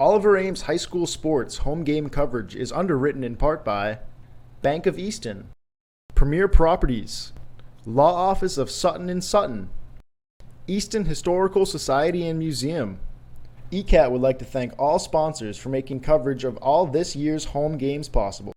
Oliver Ames High School Sports home game coverage is underwritten in part by Bank of Easton, Premier Properties, Law Office of Sutton and Sutton, Easton Historical Society and Museum. ECAT would like to thank all sponsors for making coverage of all this year's home games possible.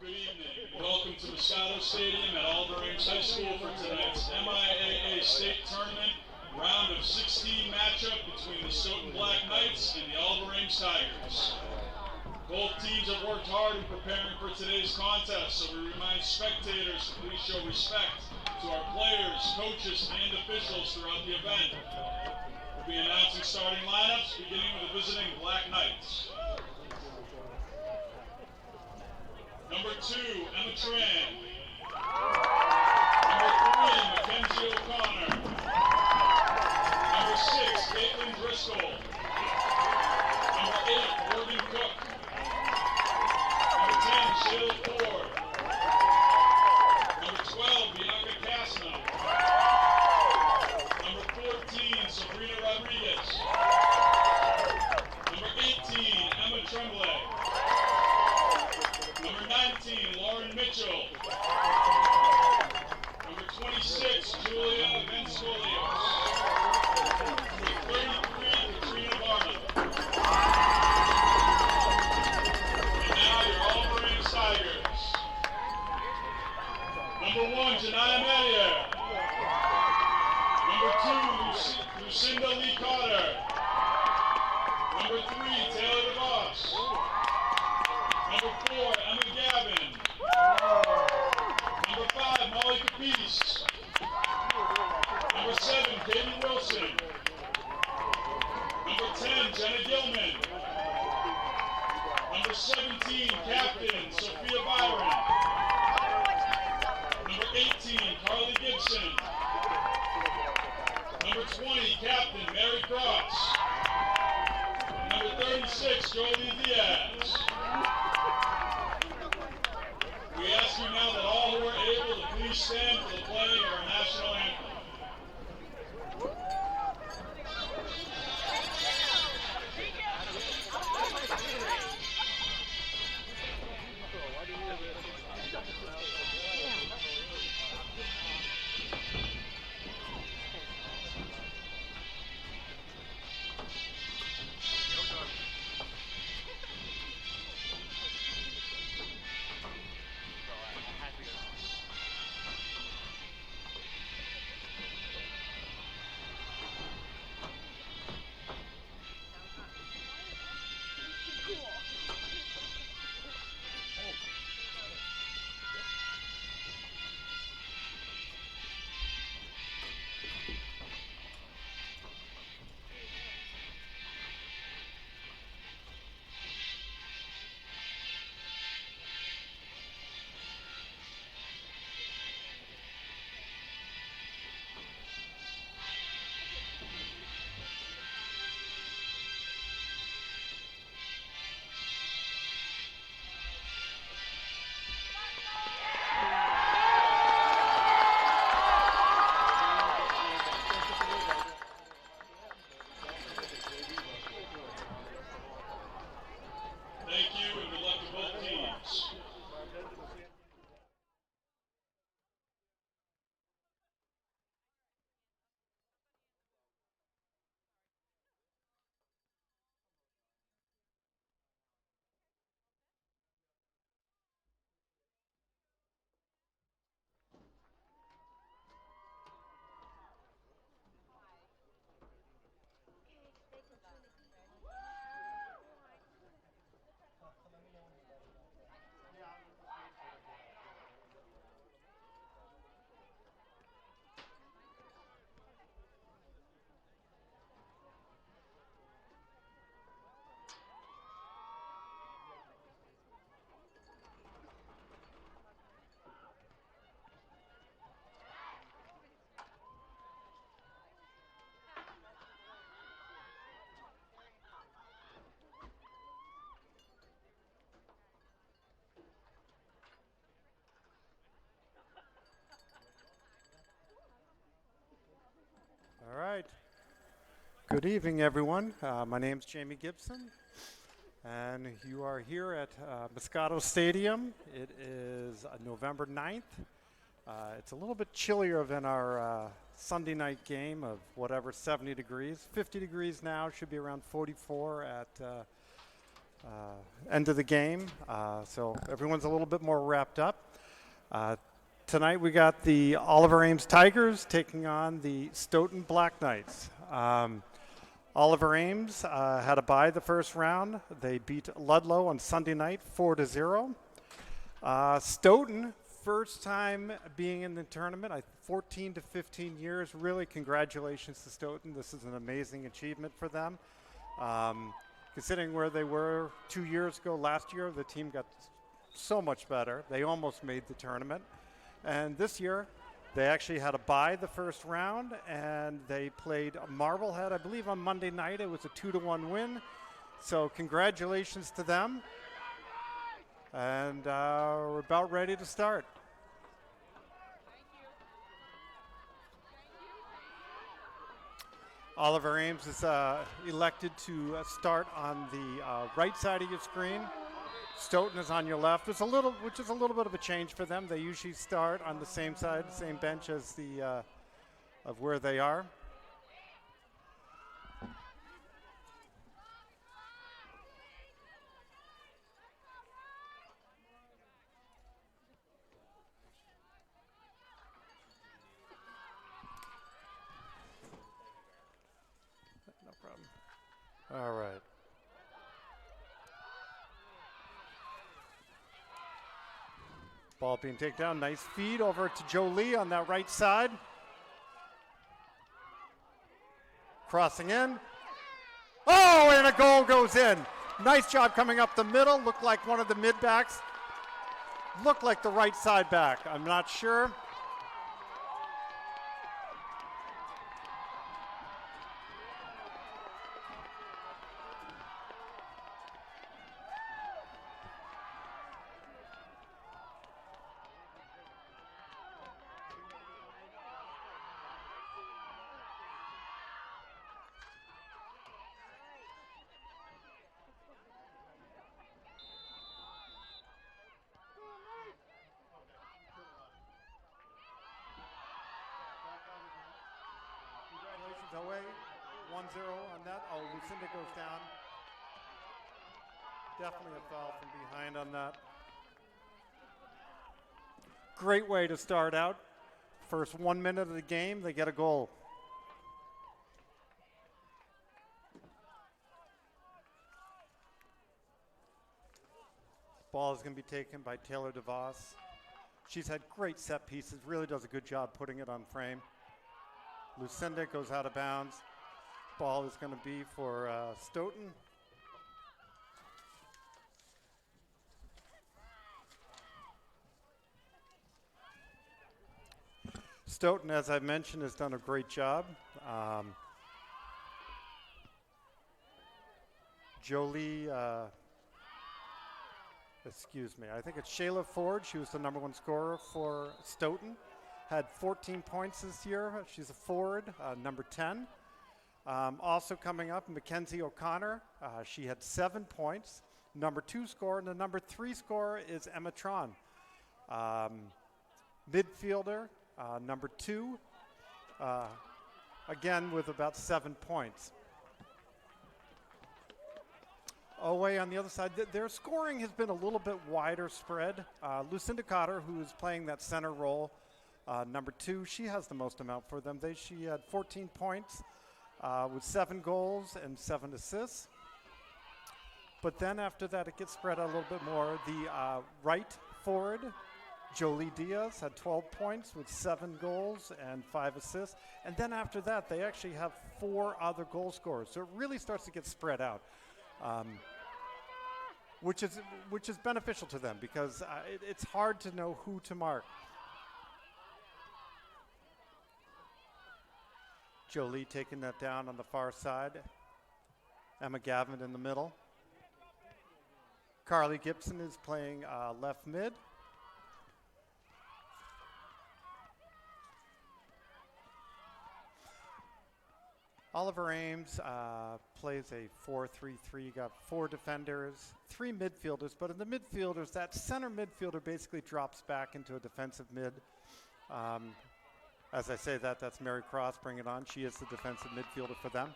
Good evening. Welcome to Muscato Stadium at Oliver Ames High School for tonight's MIAA State Tournament round of 16 matchup between the Stoughton Black Knights and the Oliver Ames Tigers. Both teams have worked hard in preparing for today's contest, so we remind spectators to please show respect to our players, coaches, and officials throughout the event. We'll be announcing starting lineups, beginning with the visiting Black Knights. Number 2, Emma Tran. Number 3, Mackenzie O'Connor. Number 6, Caitlin Driscoll. Number 8, Morgan Cook. Number 10, Shayla Ford. Number 12, Bianca Casno. Number 14, Sabrina Rodriguez. Number 18, Emma Tremblay. Number 19, Lauren Mitchell. Number 26, Julia Venscolios. Number 33, Katrina Barnum. And now your Oliver Ames Tigers. Number 1, Janaya Medier. Number 2, Lucinda Lee Cotter. Number 3, Taylor DeVos. Number 4, Emma Gavin. Number 17, Captain Sophia Byron. Number 18, Carly Gibson. Number 20, Captain Mary Cross. Number 36, Jolie Diaz. We ask you now that all who are able to please stand for the playing of our national anthem. Thank you, and good luck to both teams. All right. Good evening, everyone. My name's Jamie Gibson, and you are here at Muscato Stadium. It is November 9th. It's a little bit chillier than our Sunday night game of whatever, 70 degrees. 50 degrees now, should be around 44 at end of the game. So everyone's a little bit more wrapped up. Tonight we got the Oliver Ames Tigers taking on the Stoughton Black Knights. Oliver Ames had a bye the first round. They beat Ludlow on Sunday night 4-0. Stoughton, first time being in the tournament, 14 to 15 years. Really, congratulations to Stoughton. This is an amazing achievement for them. Considering where they were 2 years ago, last year, the team got so much better. They almost made the tournament. And this year, they actually had a bye the first round, and they played Marblehead, I believe, on Monday night. It was a 2-1 win. So congratulations to them. And we're about ready to start. Oliver Ames is elected to start on the right side of your screen. Stoughton is on your left. Which is a little bit of a change for them. They usually start on the same side, same bench as the of where they are. No problem. All right. Ball being taken down. Nice feed over to Jolie on that right side. Crossing in. Oh, and a goal goes in. Nice job coming up the middle. Looked like one of the mid-backs. Looked like the right side back. I'm not sure. Congratulations, away. 1-0 on that. Oh, Lucinda goes down. Definitely a foul from behind on that. Great way to start out. First 1 minute of the game, they get a goal. Ball is going to be taken by Taylor DeVos. She's had great set pieces, really does a good job putting it on frame. Lucinda goes out of bounds. Ball is going to be for Stoughton. Stoughton, as I mentioned, has done a great job. Jolie, I think it's Shayla Ford. She was the #1 scorer for Stoughton. Had 14 points this year. She's a forward, number 10. Also coming up, Mackenzie O'Connor. She had 7 points. #2 scorer, and the #3 scorer is Emma Tron. Midfielder, #2, again with about 7 points. Away on the other side, their scoring has been a little bit wider spread. Lucinda Cotter, who is playing that center role, #2, she has the most amount for them. She had 14 points with 7 goals and 7 assists. But then after that, it gets spread out a little bit more. The right forward, Jolie Diaz, had 12 points with 7 goals and 5 assists. And then after that, they actually have 4 other goal scorers. So it really starts to get spread out, which is beneficial to them because it's hard to know who to mark. Jolie taking that down on the far side. Emma Gavin in the middle. Carly Gibson is playing left mid. Oliver Ames plays a 4-3-3. You got 4 defenders, 3 midfielders, but in the midfielders, that center midfielder basically drops back into a defensive mid. As I say that's Mary Cross, bring it on. She is the defensive midfielder for them.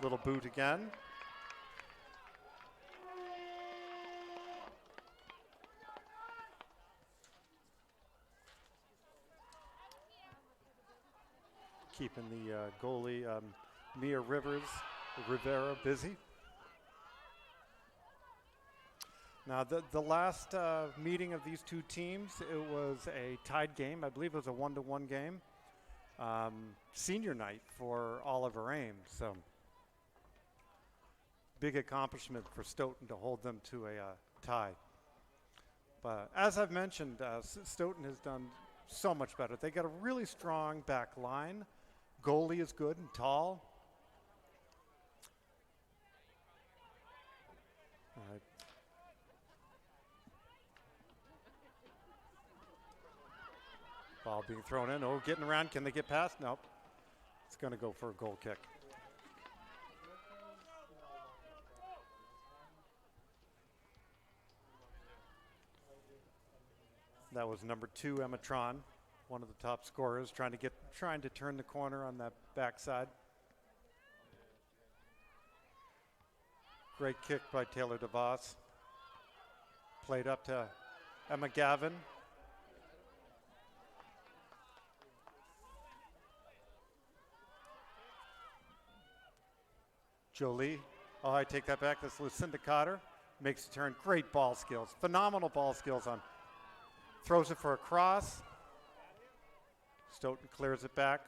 Little boot again. Keeping the goalie, Mia Rivera busy. Now, the last meeting of these two teams, it was a tied game. I believe it was a 1-1 game. Senior night for Oliver Ames. So, big accomplishment for Stoughton to hold them to a tie. But as I've mentioned, Stoughton has done so much better. They got a really strong back line. Goalie is good and tall. Ball being thrown in. Oh, getting around. Can they get past? Nope. It's going to go for a goal kick. That was #2, Emma Tron, one of the top scorers, trying to turn the corner on that backside. Great kick by Taylor DeVos. Played up to Emma Gavin. Jolie. Oh, I take that back. That's Lucinda Cotter. Makes a turn. Great ball skills. Phenomenal ball skills on. Throws it for a cross. Stoughton clears it back.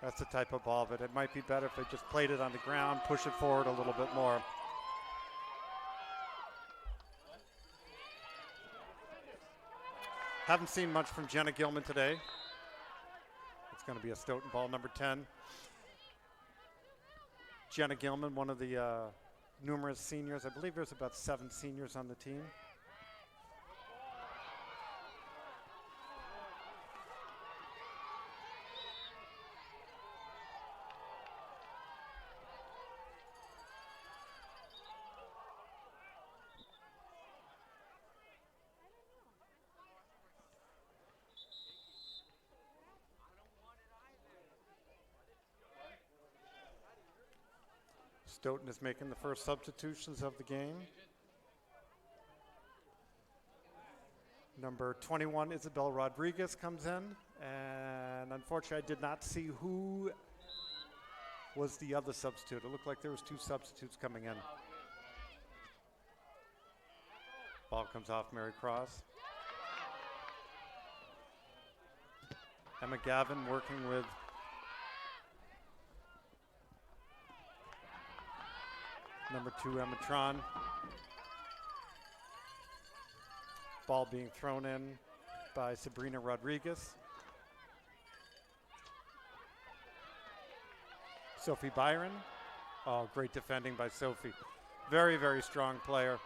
That's the type of ball, but it might be better if they just played it on the ground, push it forward a little bit more. Haven't seen much from Jenna Gilman today. It's going to be a Stoughton ball, number 10. Jenna Gilman, one of the numerous seniors. I believe there's about 7 seniors on the team. Stoughton is making the first substitutions of the game. Number 21, Isabel Rodriguez, comes in. And unfortunately, I did not see who was the other substitute. It looked like there was 2 substitutes coming in. Ball comes off Mary Cross. Emma Gavin working with number 2, Emma Tron. Ball being thrown in by Sabrina Rodriguez. Sophie Byron. Oh, great defending by Sophie. Very, very strong player.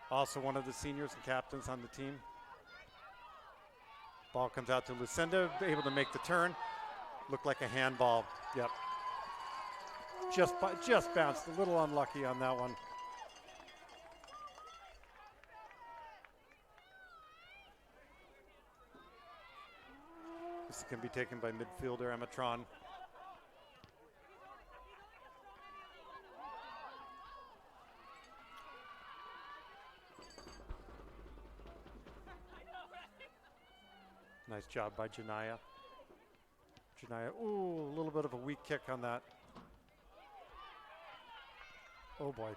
Also one of the seniors and captains on the team. Ball comes out to Lucinda, able to make the turn. Looked like a handball. Yep. Just bounced, a little unlucky on that one. This can be taken by midfielder Emma Tron. Nice job by Janaya. Ooh, a little bit of a weak kick on that. Oh boy.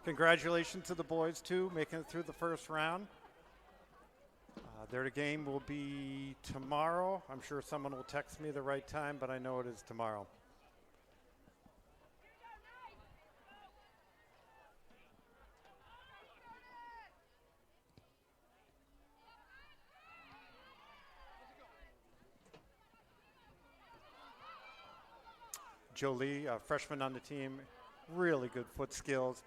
Congratulations to the boys too, making it through the first round. Their game will be tomorrow. I'm sure someone will text me the right time, but I know it is tomorrow. Jolie, a freshman on the team, really good foot skills.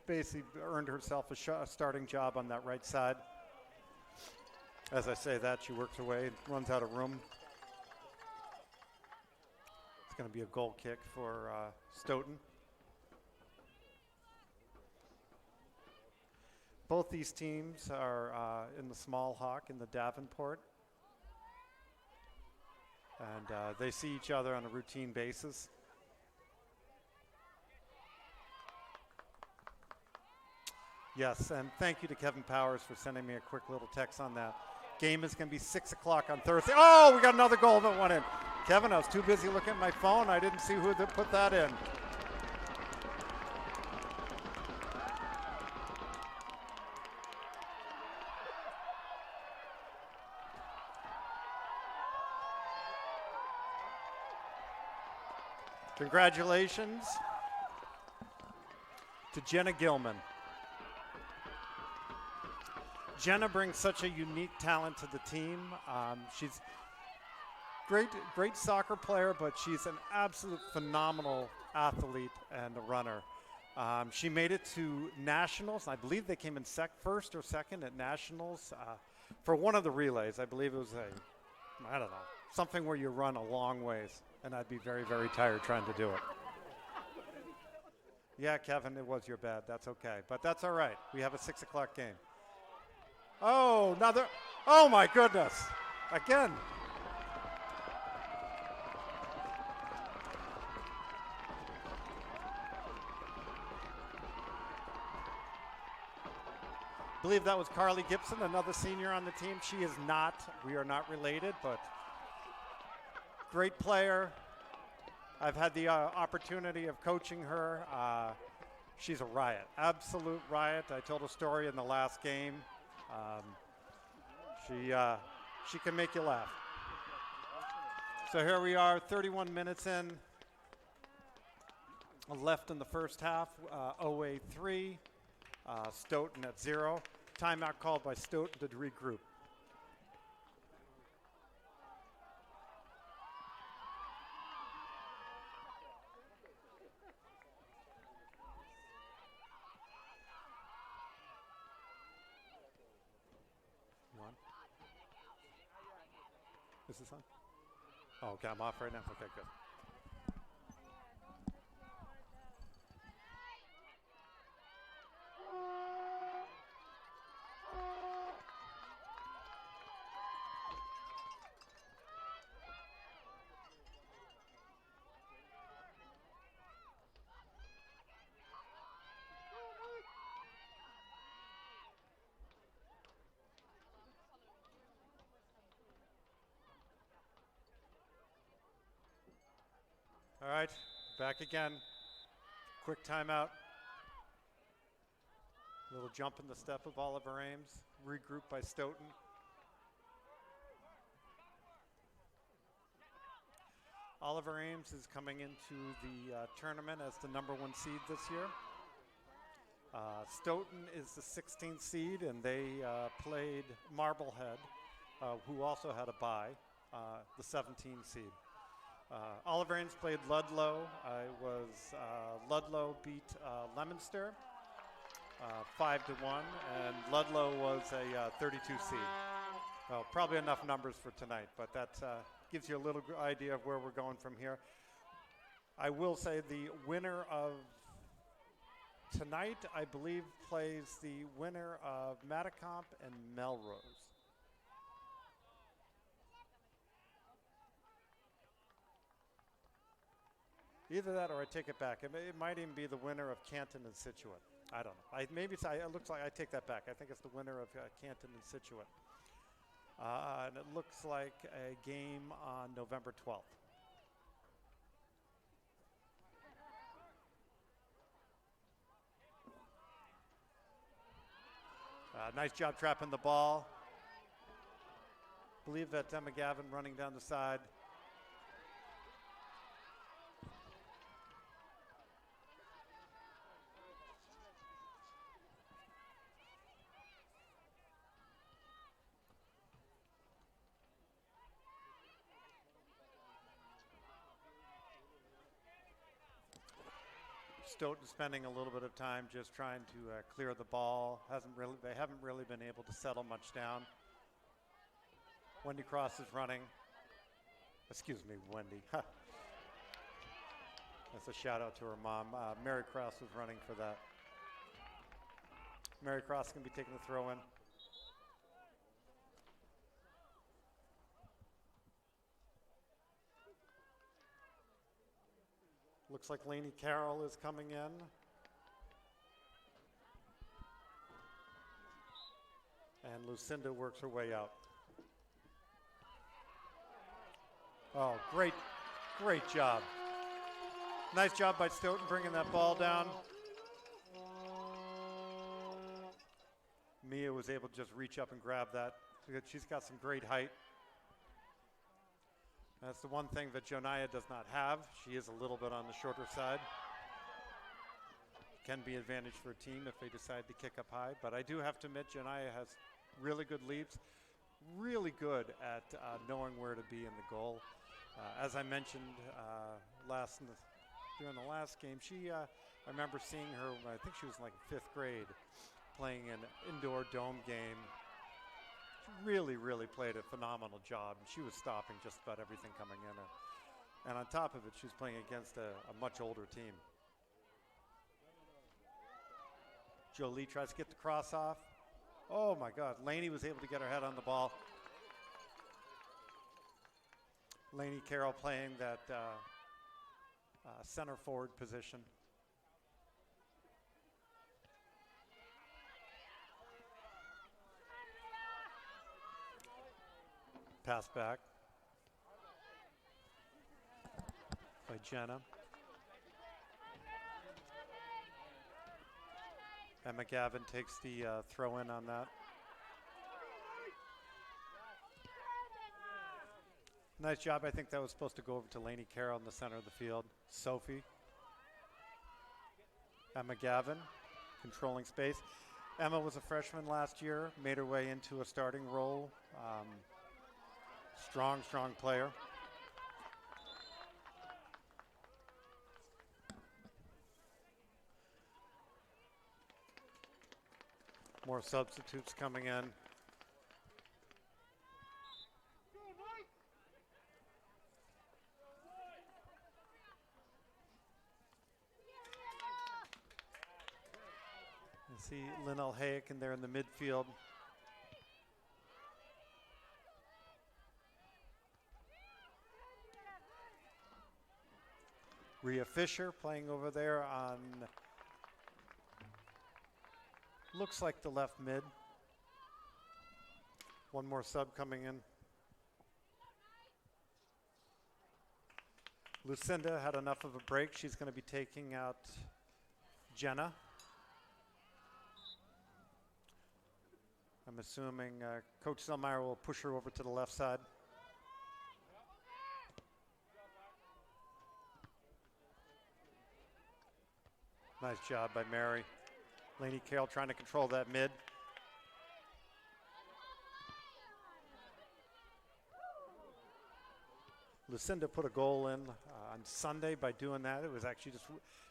Basically earned herself a starting job on that right side. As I say that, she works her way, runs out of room. It's going to be a goal kick for Stoughton. Both these teams are in the Small Hawk in the Davenport. And they see each other on a routine basis. Yes, and thank you to Kevin Powers for sending me a quick little text on that. Game is going to be 6 o'clock on Thursday. Oh, we got another goal that went in. Kevin, I was too busy looking at my phone. I didn't see who put that in. Congratulations to Jenna Gilman. Jenna brings such a unique talent to the team. She's great soccer player, but she's an absolute phenomenal athlete and a runner. She made it to nationals. I believe they came in first or second at nationals for one of the relays. I believe it was I don't know, something where you run a long ways, and I'd be very, very tired trying to do it. Yeah, Kevin, it was your bad. That's okay, but that's all right. We have a 6 o'clock game. Oh, another. Oh, my goodness. Again. I believe that was Carly Gibson, another senior on the team. She is not. We are not related, but great player. I've had the opportunity of coaching her. She's a riot, absolute riot. I told a story in the last game. She can make you laugh. So here we are, 31 minutes in, left in the first half. OA 3, Stoughton at 0. Timeout called by Stoughton to regroup. Is this on? Oh, okay, I'm off right now. Okay, good. All right, back again. Quick timeout. Little jump in the step of Oliver Ames. Regroup by Stoughton. Oliver Ames is coming into the tournament as the #1 seed this year. Stoughton is the 16th seed, and they played Marblehead, who also had a bye, the 17th seed. Oliver Ames played Ludlow. Ludlow beat Leominster 5-1, and Ludlow was a 32 seed. Well, probably enough numbers for tonight, but that gives you a little idea of where we're going from here. I will say the winner of tonight, I believe, plays the winner of Matacomp and Melrose. Either that, or I take it back. It might even be the winner of Canton and Situate. I don't know. It looks like I take that back. I think it's the winner of Canton and Situate. And it looks like a game on November 12th. Nice job trapping the ball. Believe that Emma Gavin running down the side. Stoughton spending a little bit of time just trying to clear the ball. They haven't really been able to settle much down. Wendy Cross is running. Excuse me, Wendy. That's a shout out to her mom. Mary Cross was running for that. Mary Cross can be taking the throw in. Looks like Lainey Carroll is coming in. And Lucinda works her way out. Oh, great job. Nice job by Stoughton bringing that ball down. Mia was able to just reach up and grab that. She's got some great height. That's the one thing that Joniah does not have. She is a little bit on the shorter side. Can be an advantage for a team if they decide to kick up high. But I do have to admit, Joniah has really good leaps, really good at knowing where to be in the goal. As I mentioned during the last game, I remember seeing her when I think she was in like 5th grade, playing an indoor dome game. She really played a phenomenal job, and she was stopping just about everything coming in. And on top of it, she was playing against a much older team. Jolie tries to get the cross off. Oh my God, Lainey was able to get her head on the ball. Lainey Carroll playing that center forward position. Pass back by Jenna. Emma Gavin takes the throw in on that. Nice job. I think that was supposed to go over to Lainey Carroll in the center of the field. Sophie. Emma Gavin controlling space. Emma was a freshman last year, made her way into a starting role. Strong player. More substitutes coming in. You see Linnell Hayek in there in the midfield. Rhea Fisher playing over there on, looks like the left mid. One more sub coming in. Lucinda had enough of a break. She's going to be taking out Jenna. I'm assuming Coach Zellmeyer will push her over to the left side. Nice job by Mary. Lainey Carroll trying to control that mid. Lucinda put a goal in on Sunday by doing that. It was actually just,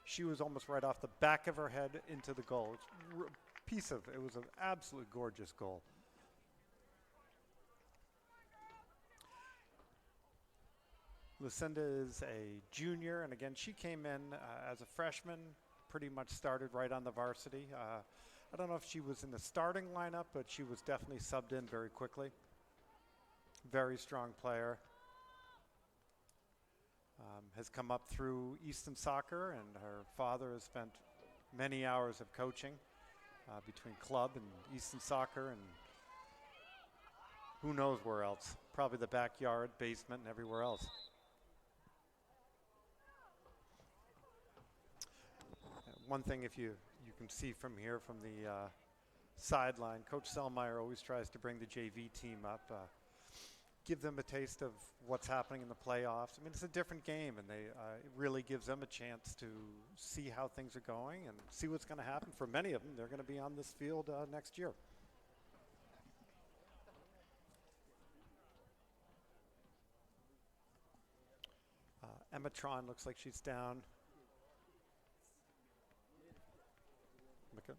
she was almost right off the back of her head into the goal. It was an absolutely gorgeous goal. Lucinda is a junior, and again, she came in as a freshman, pretty much started right on the varsity. I don't know if she was in the starting lineup, but she was definitely subbed in very quickly. Very strong player. Has come up through Easton Soccer, and her father has spent many hours of coaching between club and Easton Soccer and who knows where else. Probably the backyard, basement, and everywhere else. One thing, if you can see from here, from the sideline, Coach Zellmeyer always tries to bring the JV team up, give them a taste of what's happening in the playoffs. I mean, it's a different game, and it really gives them a chance to see how things are going and see what's going to happen. For many of them, they're going to be on this field next year. Emma Tron looks like she's down. Okay.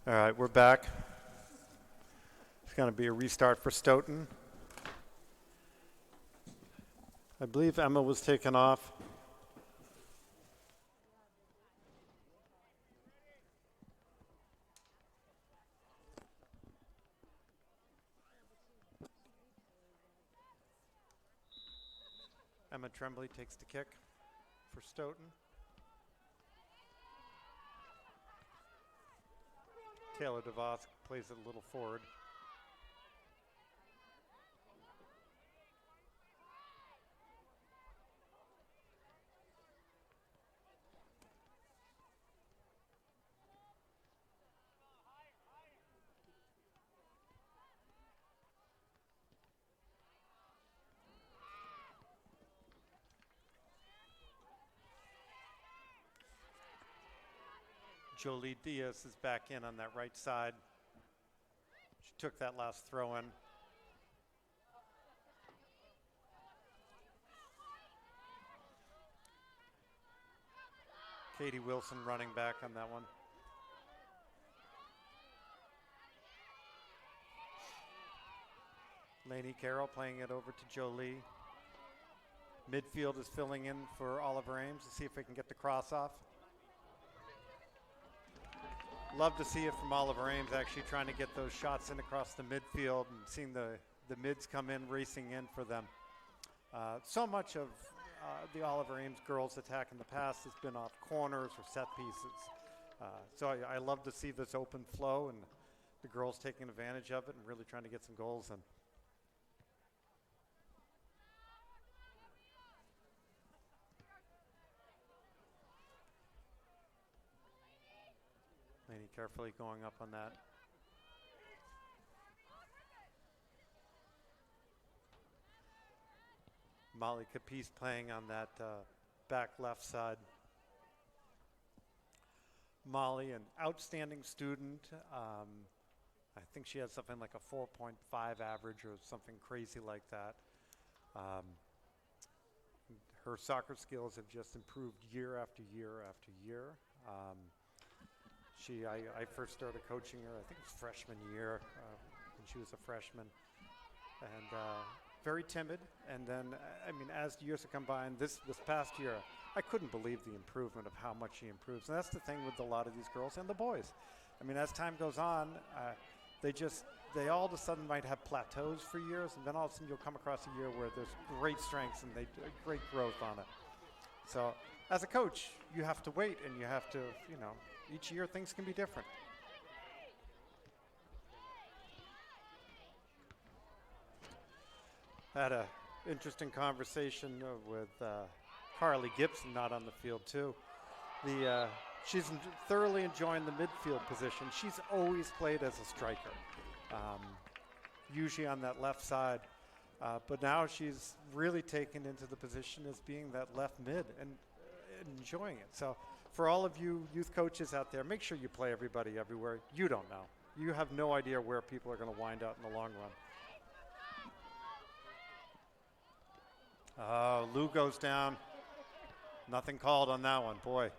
All right, we're back. It's going to be a restart for Stoughton. I believe Emma was taken off. Emma Tremblay takes the kick for Stoughton. Taylor DeVos plays it a little forward. Jolie Diaz is back in on that right side. She took that last throw in. Katie Wilson running back on that one. Lainey Carroll playing it over to Jolie. Midfield is filling in for Oliver Ames to see if they can get the cross off. Love to see it from Oliver Ames, actually trying to get those shots in across the midfield and seeing the mids come in, racing in for them. So much of the Oliver Ames girls' attack in the past has been off corners or set pieces. So I love to see this open flow and the girls taking advantage of it and really trying to get some goals in. Laney carefully going up on that. Molly Capice playing on that back left side. Molly, an outstanding student. I think she has something like a 4.5 average or something crazy like that. Her soccer skills have just improved year after year after year. I first started coaching her, I think it was freshman year, when she was a freshman. And very timid. And then, I mean, as the years have come by, and this past year, I couldn't believe the improvement of how much she improves. And that's the thing with a lot of these girls and the boys. I mean, as time goes on, they all of a sudden might have plateaus for years, and then all of a sudden you'll come across a year where there's great strengths and they great growth on it. So as a coach, you have to wait, and you have to, each year things can be different. Had a interesting conversation with Carly Gibson, not on the field too. She's thoroughly enjoying the midfield position. She's always played as a striker, usually on that left side. But now she's really taken into the position as being that left mid and enjoying it. So for all of you youth coaches out there, make sure you play everybody everywhere. You don't know. You have no idea where people are going to wind up in the long run. Lou goes down. Nothing called on that one, boy.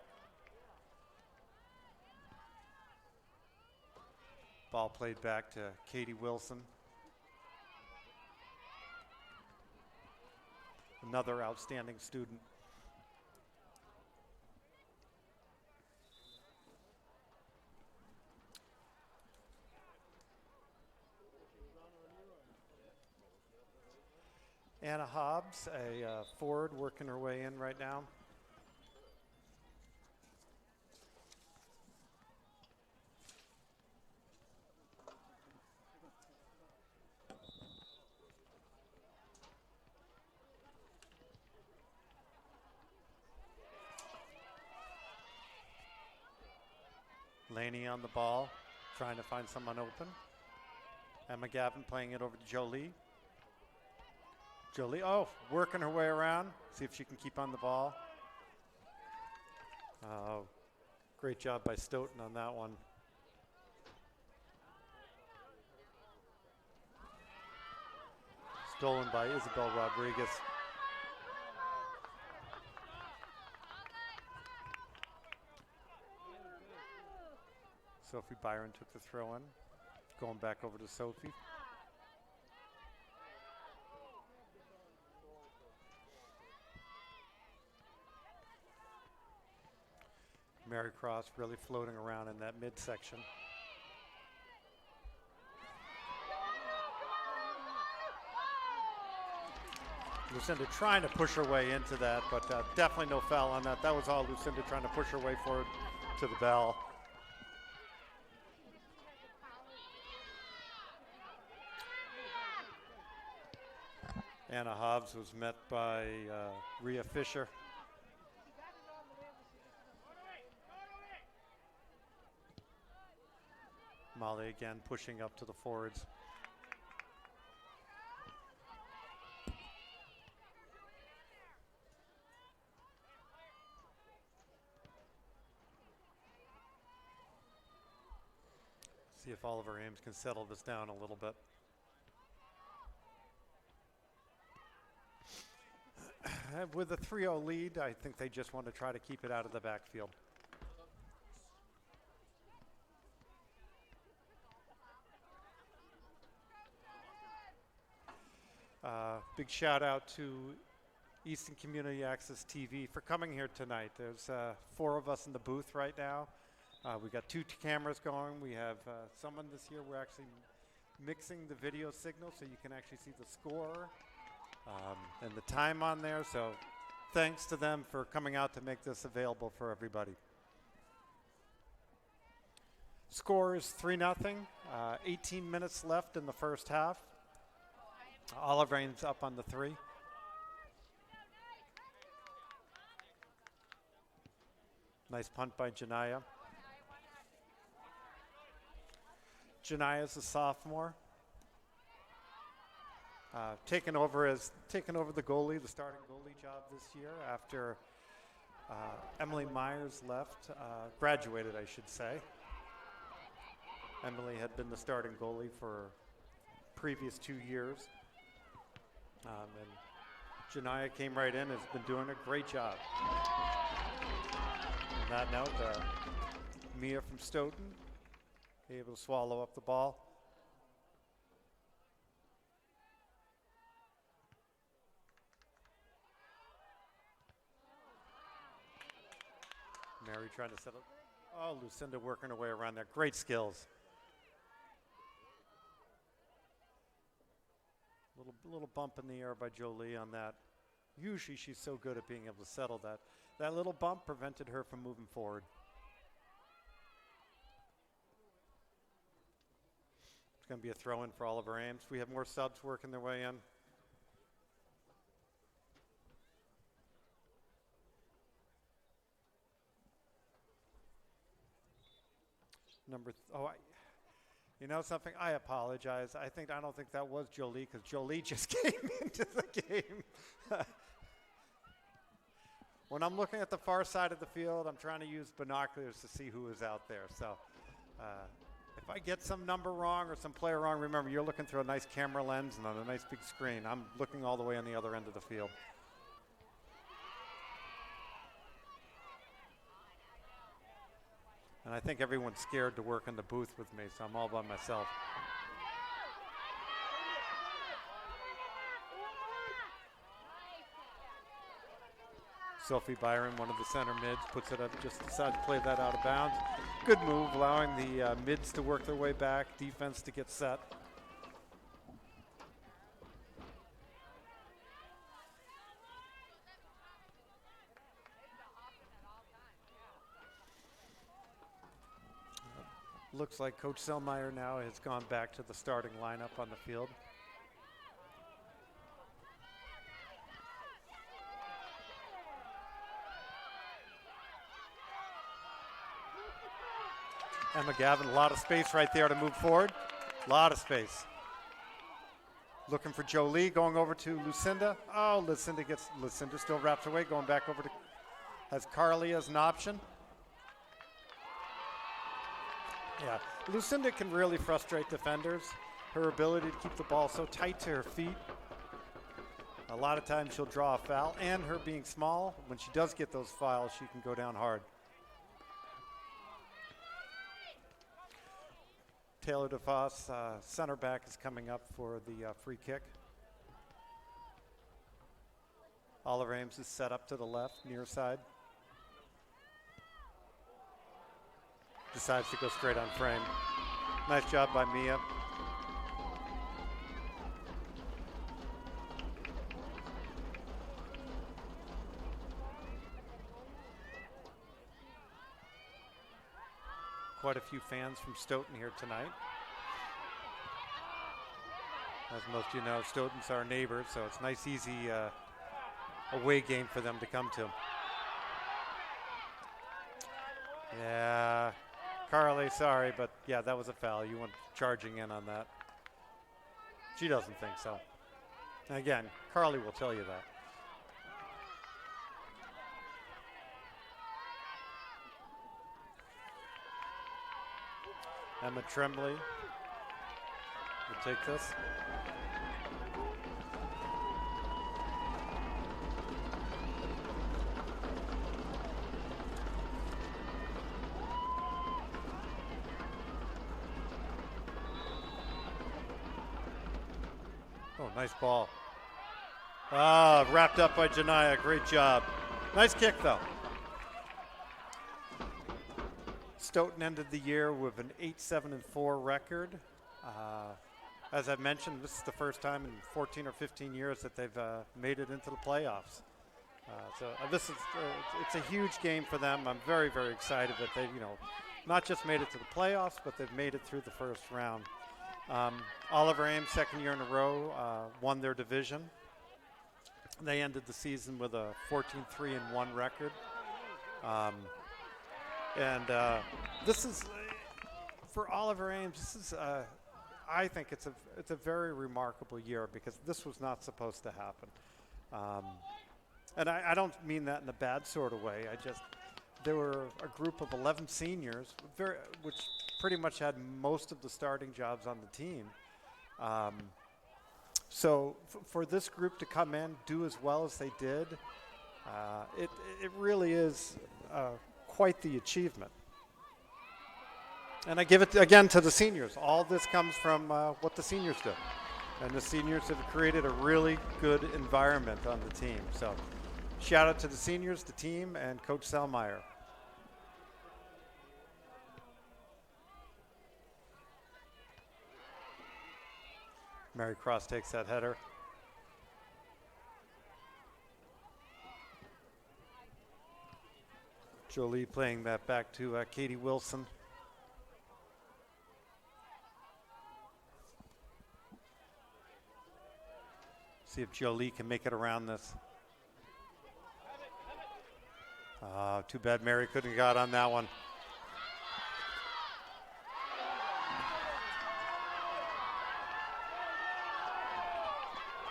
Ball played back to Katie Wilson. Another outstanding student. Anna Hobbs, a forward, working her way in right now. Laney on the ball, trying to find someone open. Emma Gavin playing it over to Jolie. Jolie, working her way around. See if she can keep on the ball. Great job by Stoughton on that one. Stolen by Isabel Rodriguez. Sophie Byron took the throw in. Going back over to Sophie. Mary Cross really floating around in that midsection. Lucinda trying to push her way into that, but definitely no foul on that. That was all Lucinda trying to push her way forward to the bell. Anna Hobbs was met by Rhea Fisher. Molly again pushing up to the forwards. See if Oliver Ames can settle this down a little bit. With a 3-0 lead, I think they just want to try to keep it out of the backfield. Big shout out to Easton Community Access TV for coming here tonight. There's 4 of us in the booth right now. We got 2 cameras going. We have someone this year. We're actually mixing the video signal so you can actually see the score and the time on there. So thanks to them for coming out to make this available for everybody. Score is 3-0. 18 minutes left in the first half. Oliver Ames up on the 3. Nice punt by Janiyah. Janiah's a sophomore. Taken over the goalie, the starting goalie job this year after Emily Myers left, graduated, I should say. Emily had been the starting goalie for previous 2 years. And Janiyah came right in and has been doing a great job. On that note, Mia from Stoughton, able to swallow up the ball. Mary trying to settle. Oh, Lucinda working her way around there. Great skills. Little bump in the air by Jolie on that. Usually she's so good at being able to settle that. That little bump prevented her from moving forward. It's going to be a throw-in for Oliver Ames. We have more subs working their way in. You know something? I apologize. I don't think that was Jolie because Jolie just came into the game. When I'm looking at the far side of the field, I'm trying to use binoculars to see who is out there. So if I get some number wrong or some player wrong, remember, you're looking through a nice camera lens and on a nice big screen. I'm looking all the way on the other end of the field. And I think everyone's scared to work in the booth with me, so I'm all by myself. Sophie Byron, one of the center mids, puts it up, just decides to play that out of bounds. Good move, allowing the mids to work their way back, defense to get set. Looks like Coach Selmeyer now has gone back to the starting lineup on the field. Emma Gavin, a lot of space right there to move forward. A lot of space. Looking for Jolie, going over to Lucinda. Oh, Lucinda still wraps away, going back over to, has Carly as an option. Yeah, Lucinda can really frustrate defenders. Her ability to keep the ball so tight to her feet. A lot of times she'll draw a foul, and her being small, when she does get those fouls, she can go down hard. Taylor DeVos, center back, is coming up for the free kick. Oliver Ames is set up to the left, near side. Decides to go straight on frame. Nice job by Mia. Quite a few fans from Stoughton here tonight. As most of you know, Stoughton's our neighbor, so it's a nice, easy away game for them to come to. Yeah. Carly, sorry, but yeah, that was a foul. You went charging in on that. She doesn't think so. And again, Carly will tell you that. Emma Tremblay will take this. Oh, nice ball. Wrapped up by Janiyah. Great job. Nice kick, though. Stoughton ended the year with an 8-7-4 record. As I've mentioned, this is the first time in 14 or 15 years that they've made it into the playoffs. This is it's a huge game for them. I'm very, very excited that they, not just made it to the playoffs, but they've made it through the first round. Oliver Ames, second year in a row, won their division. They ended the season with a 14-3-1 record. This is, for Oliver Ames, this is, I think it's a very remarkable year because this was not supposed to happen. And I don't mean that in a bad sort of way. There were a group of 11 seniors, which pretty much had most of the starting jobs on the team. So for this group to come in, do as well as they did, it really is quite the achievement. And I give it again to the seniors. All this comes from what the seniors do. And the seniors have created a really good environment on the team. So shout out to the seniors, the team, and Coach Selmeyer. Mary Cross takes that header. Jolie playing that back to Katie Wilson. See if Jolie can make it around this. Too bad Mary couldn't have got on that one.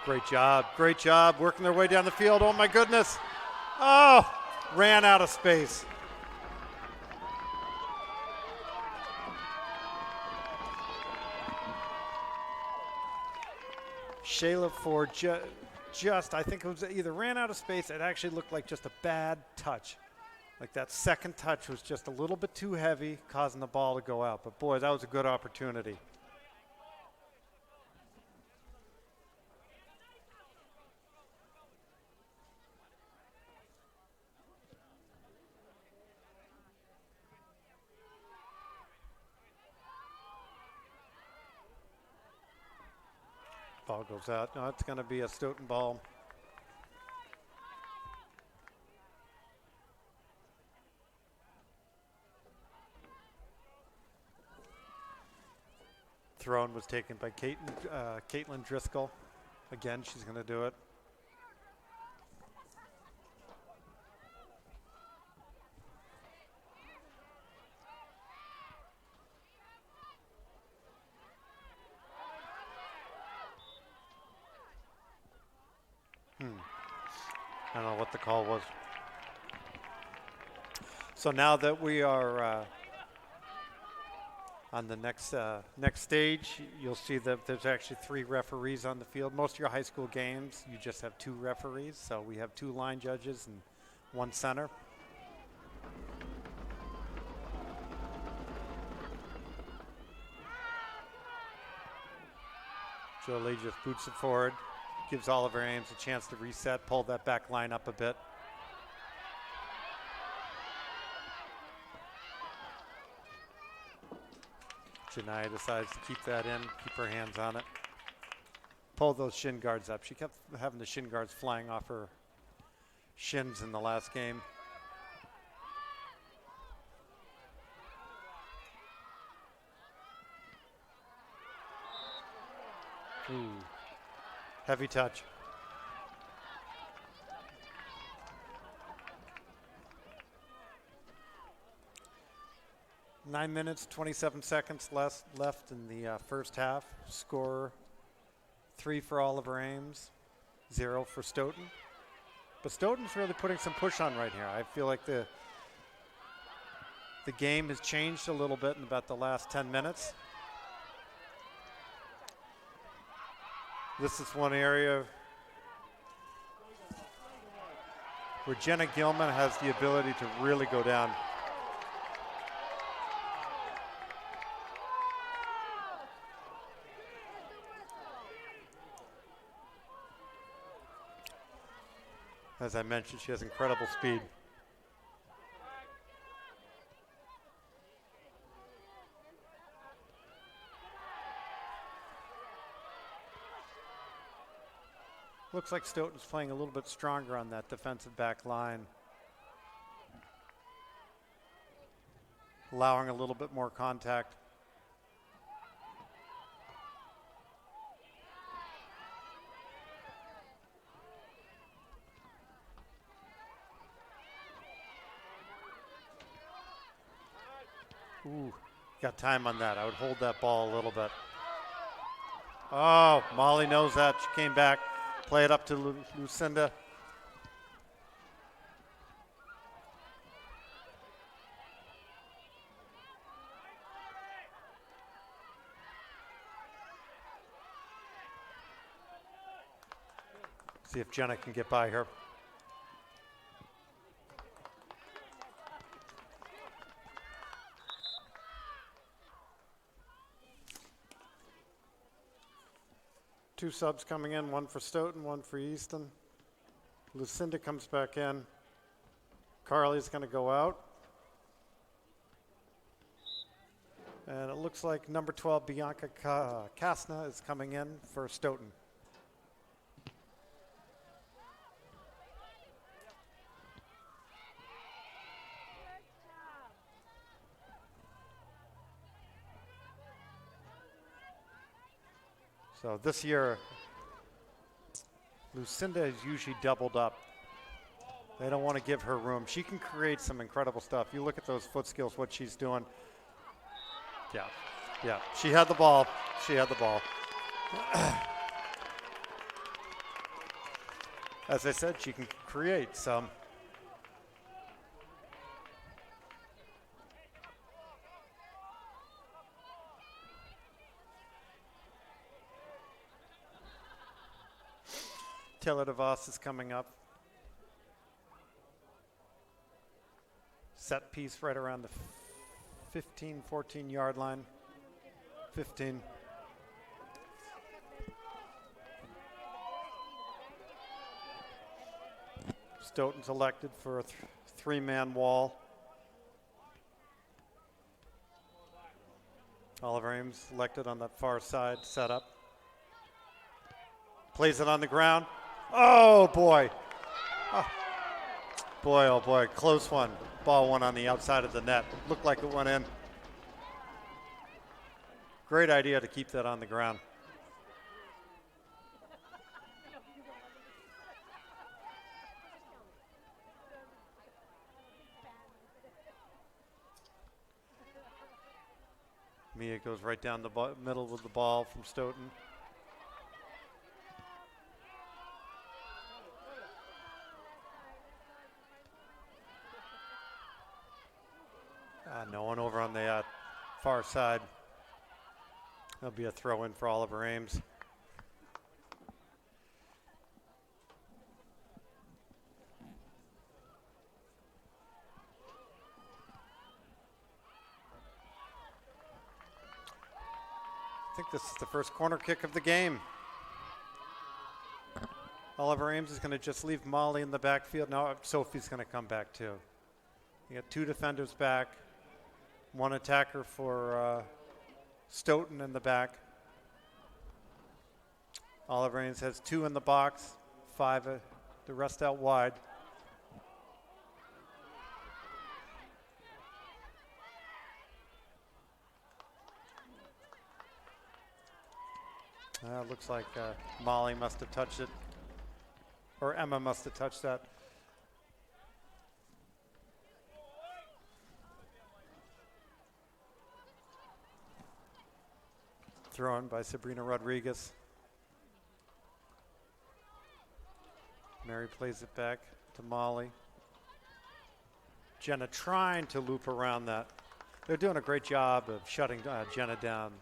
Great job, working their way down the field. Oh my goodness. Oh, ran out of space. Shayla Ford just, I think it was either ran out of space, it actually looked like just a bad touch. Like that second touch was just a little bit too heavy, causing the ball to go out. But boy, that was a good opportunity. Ball goes out. No, it's going to be a Stoughton ball. Thrown was taken by Caitlin Driscoll. Again, she's going to do it. I don't know what the call was. So now that we are on the next stage, you'll see that there's actually 3 referees on the field. Most of your high school games, you just have 2 referees. So we have 2 line judges and 1 center. Jolie just boots it forward. Gives Oliver Ames a chance to reset, pull that back line up a bit. Janiyah decides to keep that in, keep her hands on it. Pull those shin guards up. She kept having the shin guards flying off her shins in the last game. Ooh. Heavy touch. Nine minutes, 27 seconds left in the first half. Score 3 for Oliver Ames, 0 for Stoughton. But Stoughton's really putting some push on right here. I feel like the The game has changed a little bit in about the last 10 minutes. This is one area where Jenna Gilman has the ability to really go down. As I mentioned, she has incredible speed. Looks like Stoughton's playing a little bit stronger on that defensive back line. Allowing a little bit more contact. Ooh, got time on that. I would hold that ball a little bit. Oh, Molly knows that. She came back, play it up to Lucinda. See if Jenna can get by her. Two subs coming in, one for Stoughton, one for Easton. Lucinda comes back in. Carly's going to go out. And it looks like number 12, Bianca Kasna, is coming in for Stoughton. So this year, Lucinda is usually doubled up. They don't want to give her room. She can create some incredible stuff. You look at those foot skills, what she's doing. Yeah, she had the ball. She had the ball. As I said, she can create some. Taylor DeVos is coming up. Set piece right around the 15, 14 yard line. 15. Stoughton's elected for a three-man wall. Oliver Ames elected on that far side setup. Plays it on the ground. Oh, boy. Oh. Boy, oh, boy. Close one. Ball went on the outside of the net. Looked like it went in. Great idea to keep that on the ground. Mia goes right down the middle of the ball from Stoughton. No one over on the far side. That'll be a throw in for Oliver Ames. I think this is the first corner kick of the game. Oliver Ames is going to just leave Molly in the backfield. Now Sophie's going to come back too. You got two defenders back, one attacker for Stoughton in the back. Oliver Ames has two in the box, five, the rest out wide. Looks like Molly must have touched it, or Emma must have touched that. Thrown by Sabrina Rodriguez. Mary plays it back to Molly. Jenna trying to loop around that. They're doing a great job of shutting Jenna down.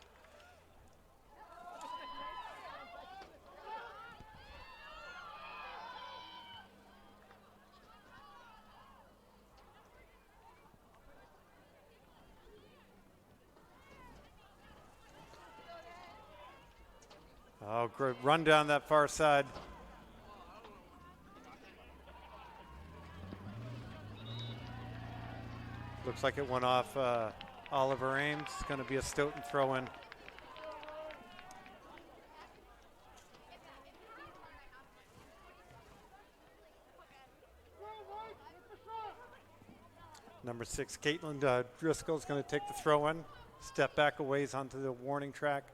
Oh, great run down that far side. Looks like it went off Oliver Ames. It's going to be a Stoughton throw-in. Number 6, Caitlin Driscoll is going to take the throw-in. Step back a ways onto the warning track.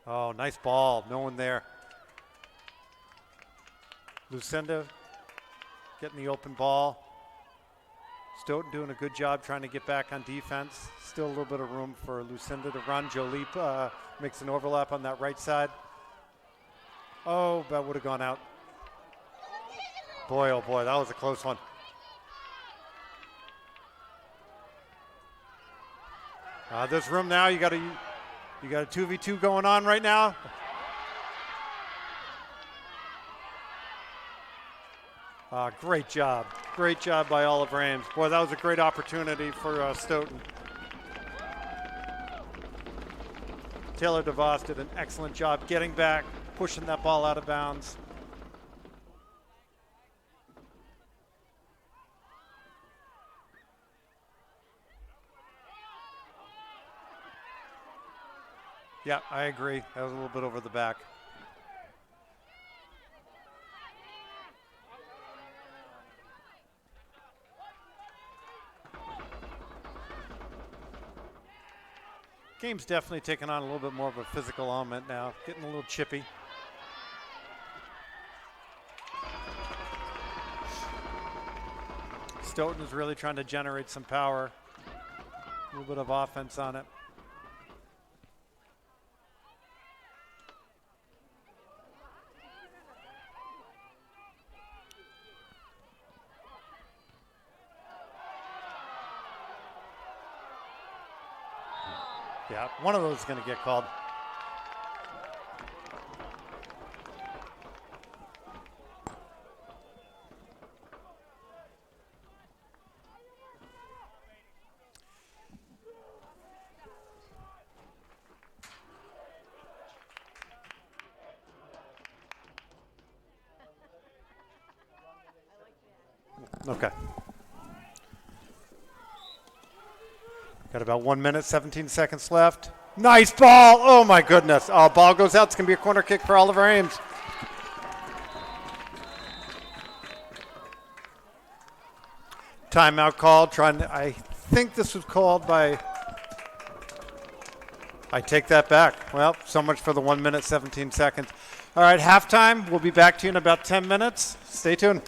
Oh, nice ball. No one there. Lucinda getting the open ball. Stoughton doing a good job trying to get back on defense. Still a little bit of room for Lucinda to run. Jolie makes an overlap on that right side. Oh, that would have gone out. Boy, oh boy, that was a close one. There's room now. You got a 2v2 going on right now. Great job. Great job by Oliver Ames. Boy, that was a great opportunity for Stoughton. Taylor DeVos did an excellent job getting back, pushing that ball out of bounds. Yeah, I agree. That was a little bit over the back. Game's definitely taking on a little bit more of a physical element now, getting a little chippy. Stoughton is really trying to generate some power, a little bit of offense on it. Yeah, one of those is going to get called. Okay. Got about 1 minute, 17 seconds left. Nice ball. Oh, my goodness. Oh, ball goes out. It's going to be a corner kick for Oliver Ames. Timeout called. I think this was called by. I take that back. Well, so much for the 1 minute, 17 seconds. All right, halftime. We'll be back to you in about 10 minutes. Stay tuned.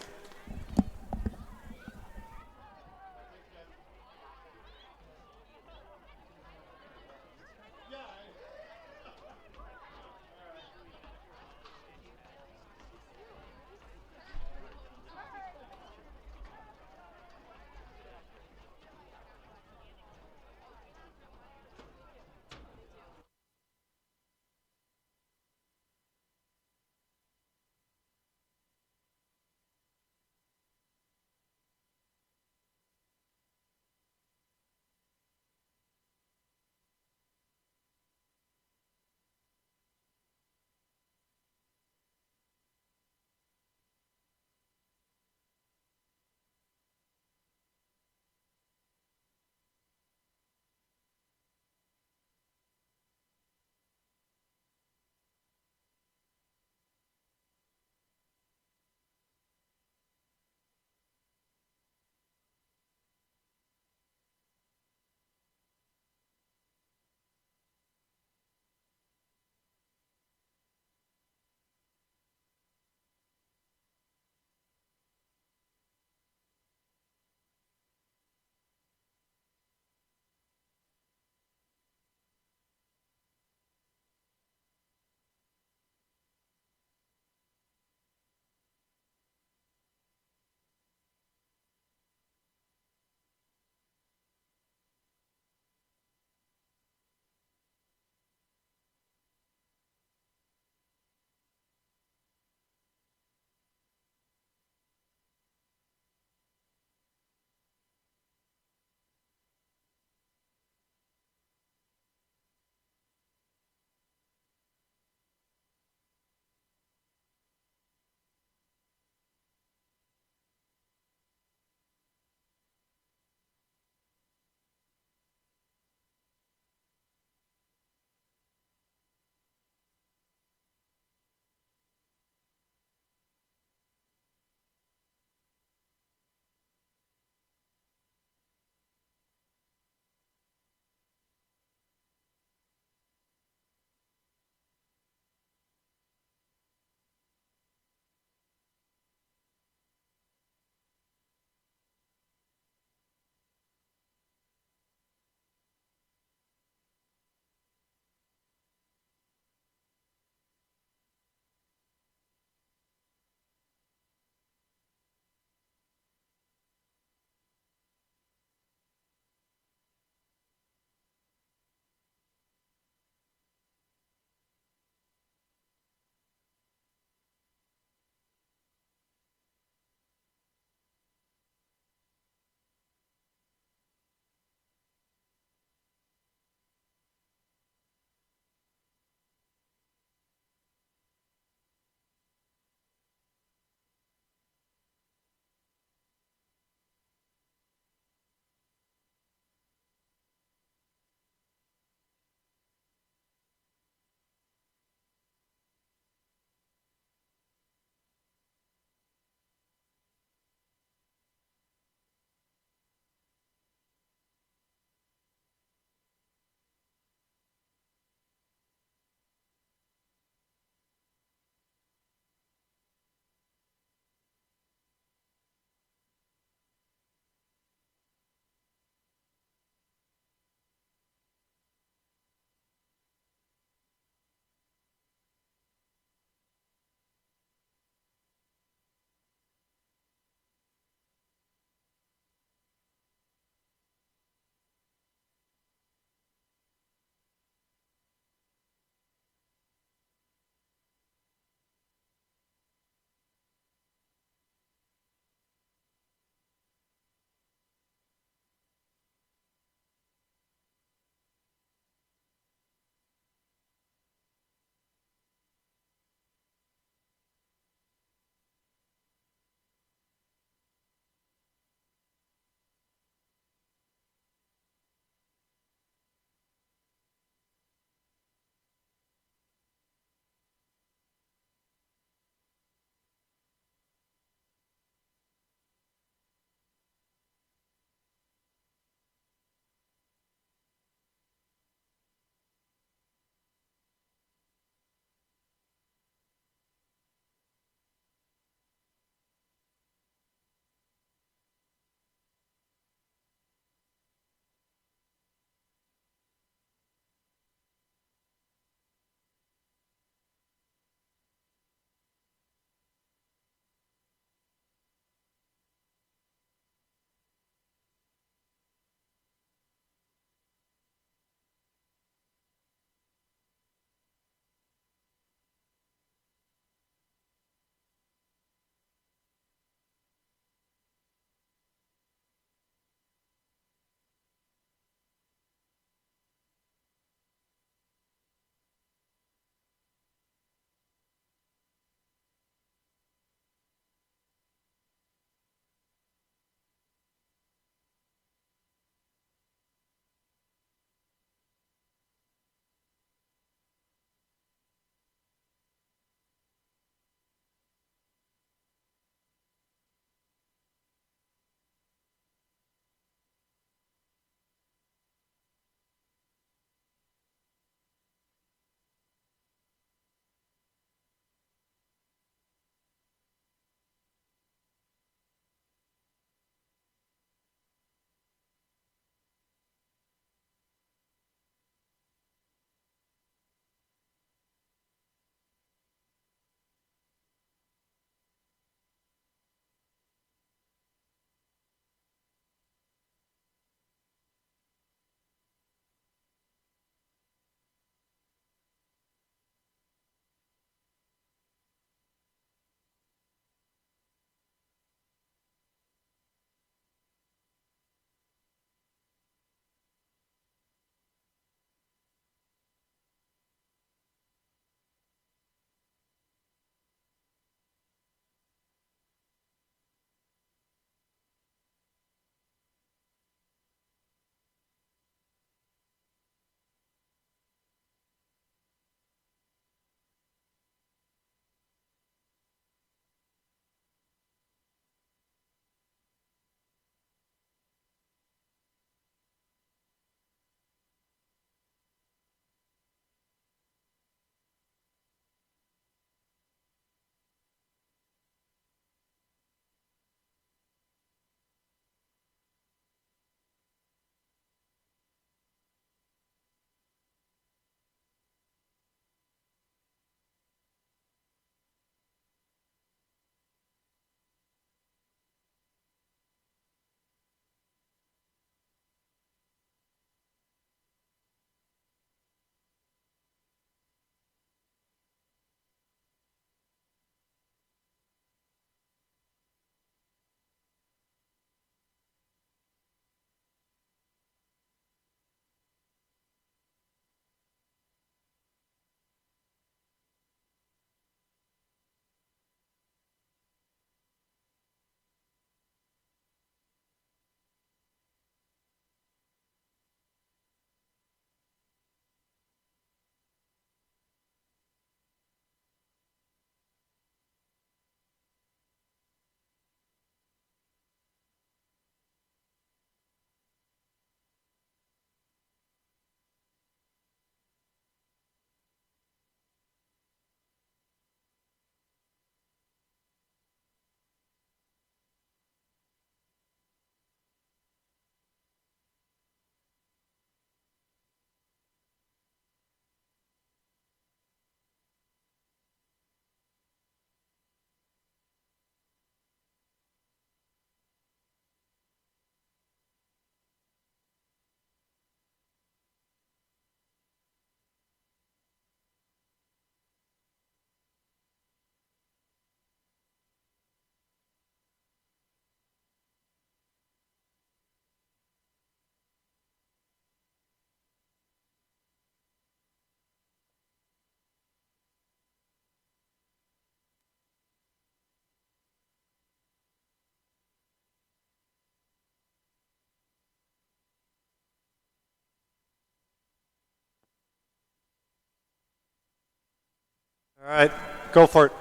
All right, go for it.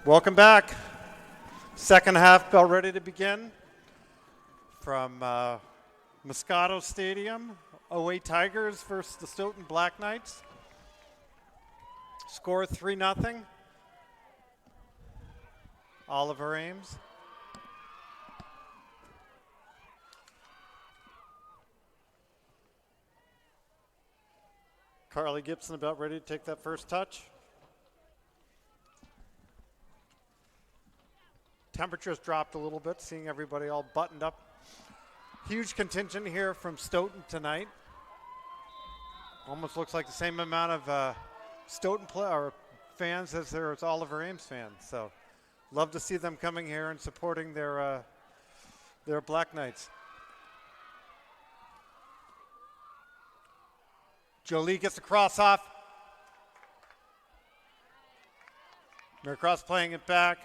Welcome back. Second half bell ready to begin from Muscato Stadium. OA Tigers versus the Stoughton Black Knights. Score 3-0. Oliver Ames. Carly Gibson about ready to take that first touch. Temperatures dropped a little bit, seeing everybody all buttoned up. Huge contingent here from Stoughton tonight. Almost looks like the same amount of Stoughton fans as there is Oliver Ames fans. So love to see them coming here and supporting their Black Knights. Jolie gets the cross off. Mary Cross playing it back.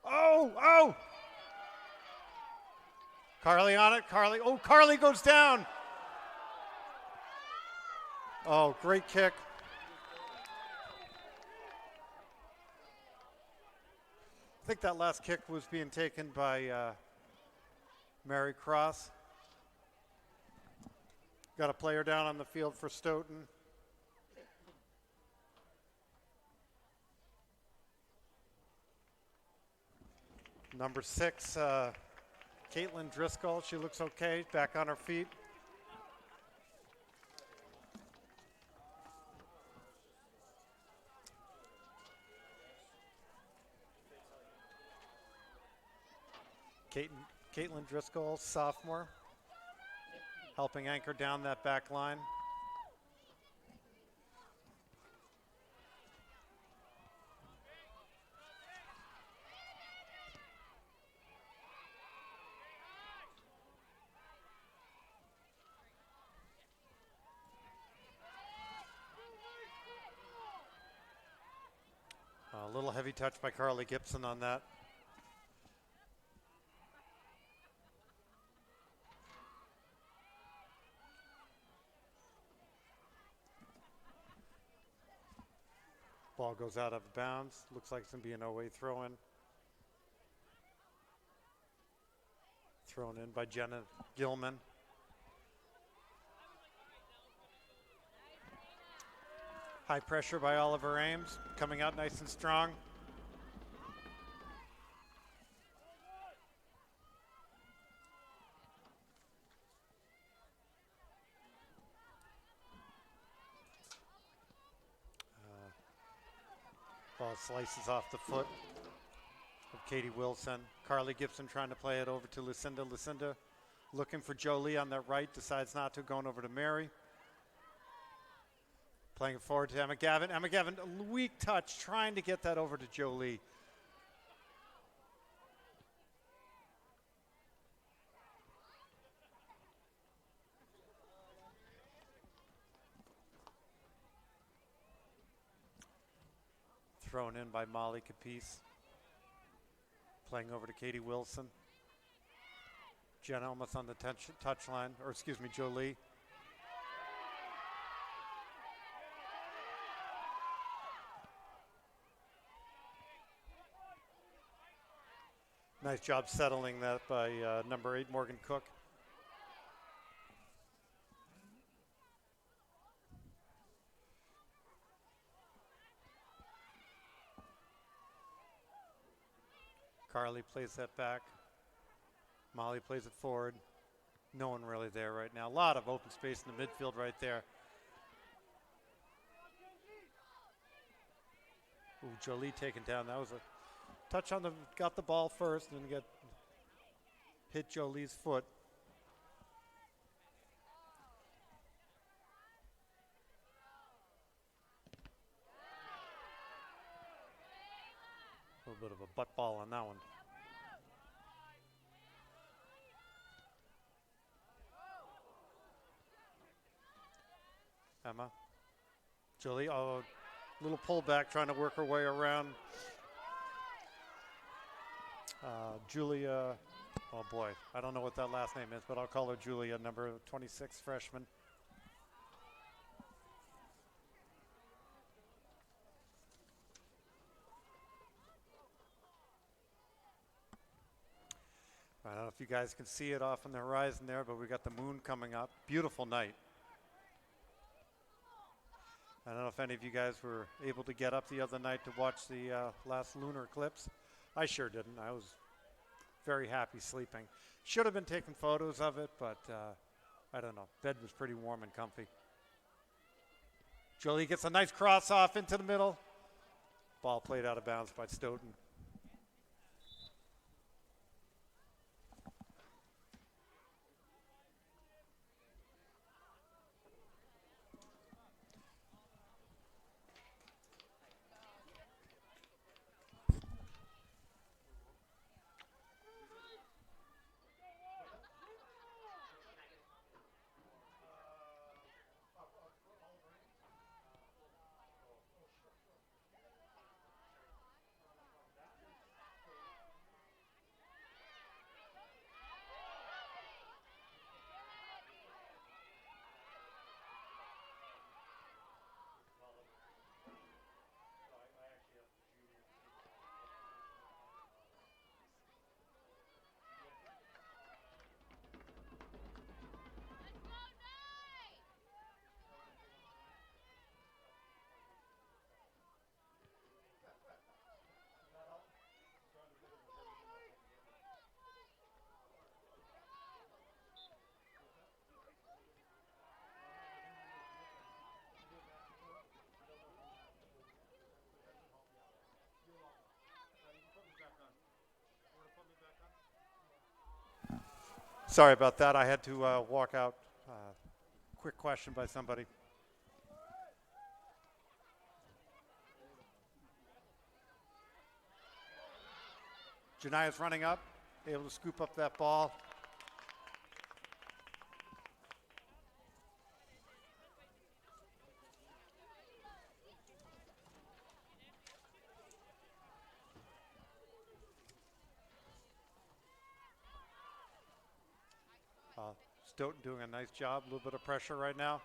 Oh! Carly on it. Carly goes down. Oh, great kick. I think that last kick was being taken by Mary Cross. Got a player down on the field for Stoughton. Number 6, Caitlin Driscoll. She looks okay, back on her feet. Caitlin Driscoll, sophomore, helping anchor down that back line. A little heavy touch by Carly Gibson on that. Ball goes out of bounds. Looks like it's going to be an OA throw-in. Thrown in by Jenna Gilman. High pressure by Oliver Ames, coming out nice and strong. Ball slices off the foot of Katie Wilson. Carly Gibson trying to play it over to Lucinda. Lucinda looking for Jolie on that right, decides not to, going over to Mary. Playing it forward to Emma Gavin. Emma Gavin, a weak touch, trying to get that over to Jolie. Thrown in by Molly Capice. Playing over to Katie Wilson. Jenna almost on the touch line, or excuse me, Jolie. Nice job settling that by number 8, Morgan Cook. Carly plays that back. Molly plays it forward. No one really there right now. A lot of open space in the midfield right there. Ooh, Jolie taken down. That was a touch on got the ball first and then hit Jolie's foot. A little bit of a butt ball on that one. Emma. Jolie, little pullback, trying to work her way around. Julia Oh boy, I don't know what that last name is, but I'll call her Julia, number 26 freshman. I don't know if you guys can see it off on the horizon there, but we got the moon coming up. Beautiful night. I don't know if any of you guys were able to get up the other night to watch the last lunar eclipse. I sure didn't. I was very happy sleeping. Should have been taking photos of it, but I don't know. Bed was pretty warm and comfy. Julie gets a nice cross off into the middle. Ball played out of bounds by Stoughton. Sorry about that. I had to walk out. Quick question by somebody. Jania's running up, able to scoop up that ball. Stoughton doing a nice job, a little bit of pressure right now.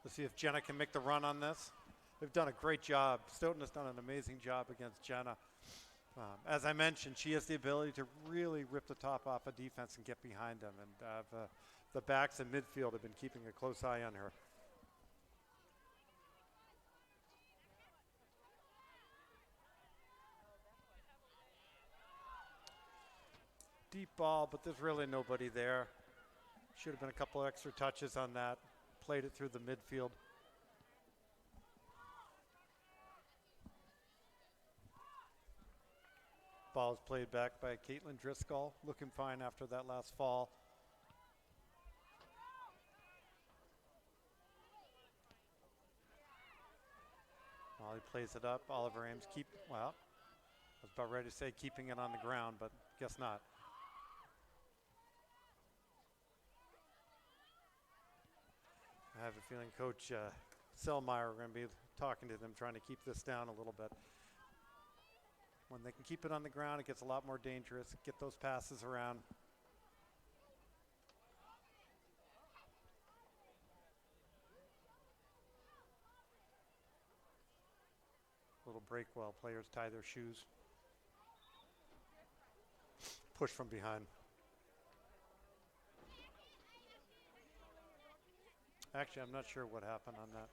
Let's see if Jenna can make the run on this. They've done a great job. Stoughton has done an amazing job against Jenna. As I mentioned, she has the ability to really rip the top off of defense and get behind them. And the backs in midfield have been keeping a close eye on her. Deep ball, but there's really nobody there. Should have been a couple extra touches on that. Played it through the midfield. Ball is played back by Caitlin Driscoll, looking fine after that last fall. Molly plays it up. Oliver Ames well, I was about ready to say keeping it on the ground, but guess not. I have a feeling Coach Selmeyer are going to be talking to them, trying to keep this down a little bit. When they can keep it on the ground, it gets a lot more dangerous. Get those passes around. Little break while players tie their shoes. Push from behind. Actually, I'm not sure what happened on that.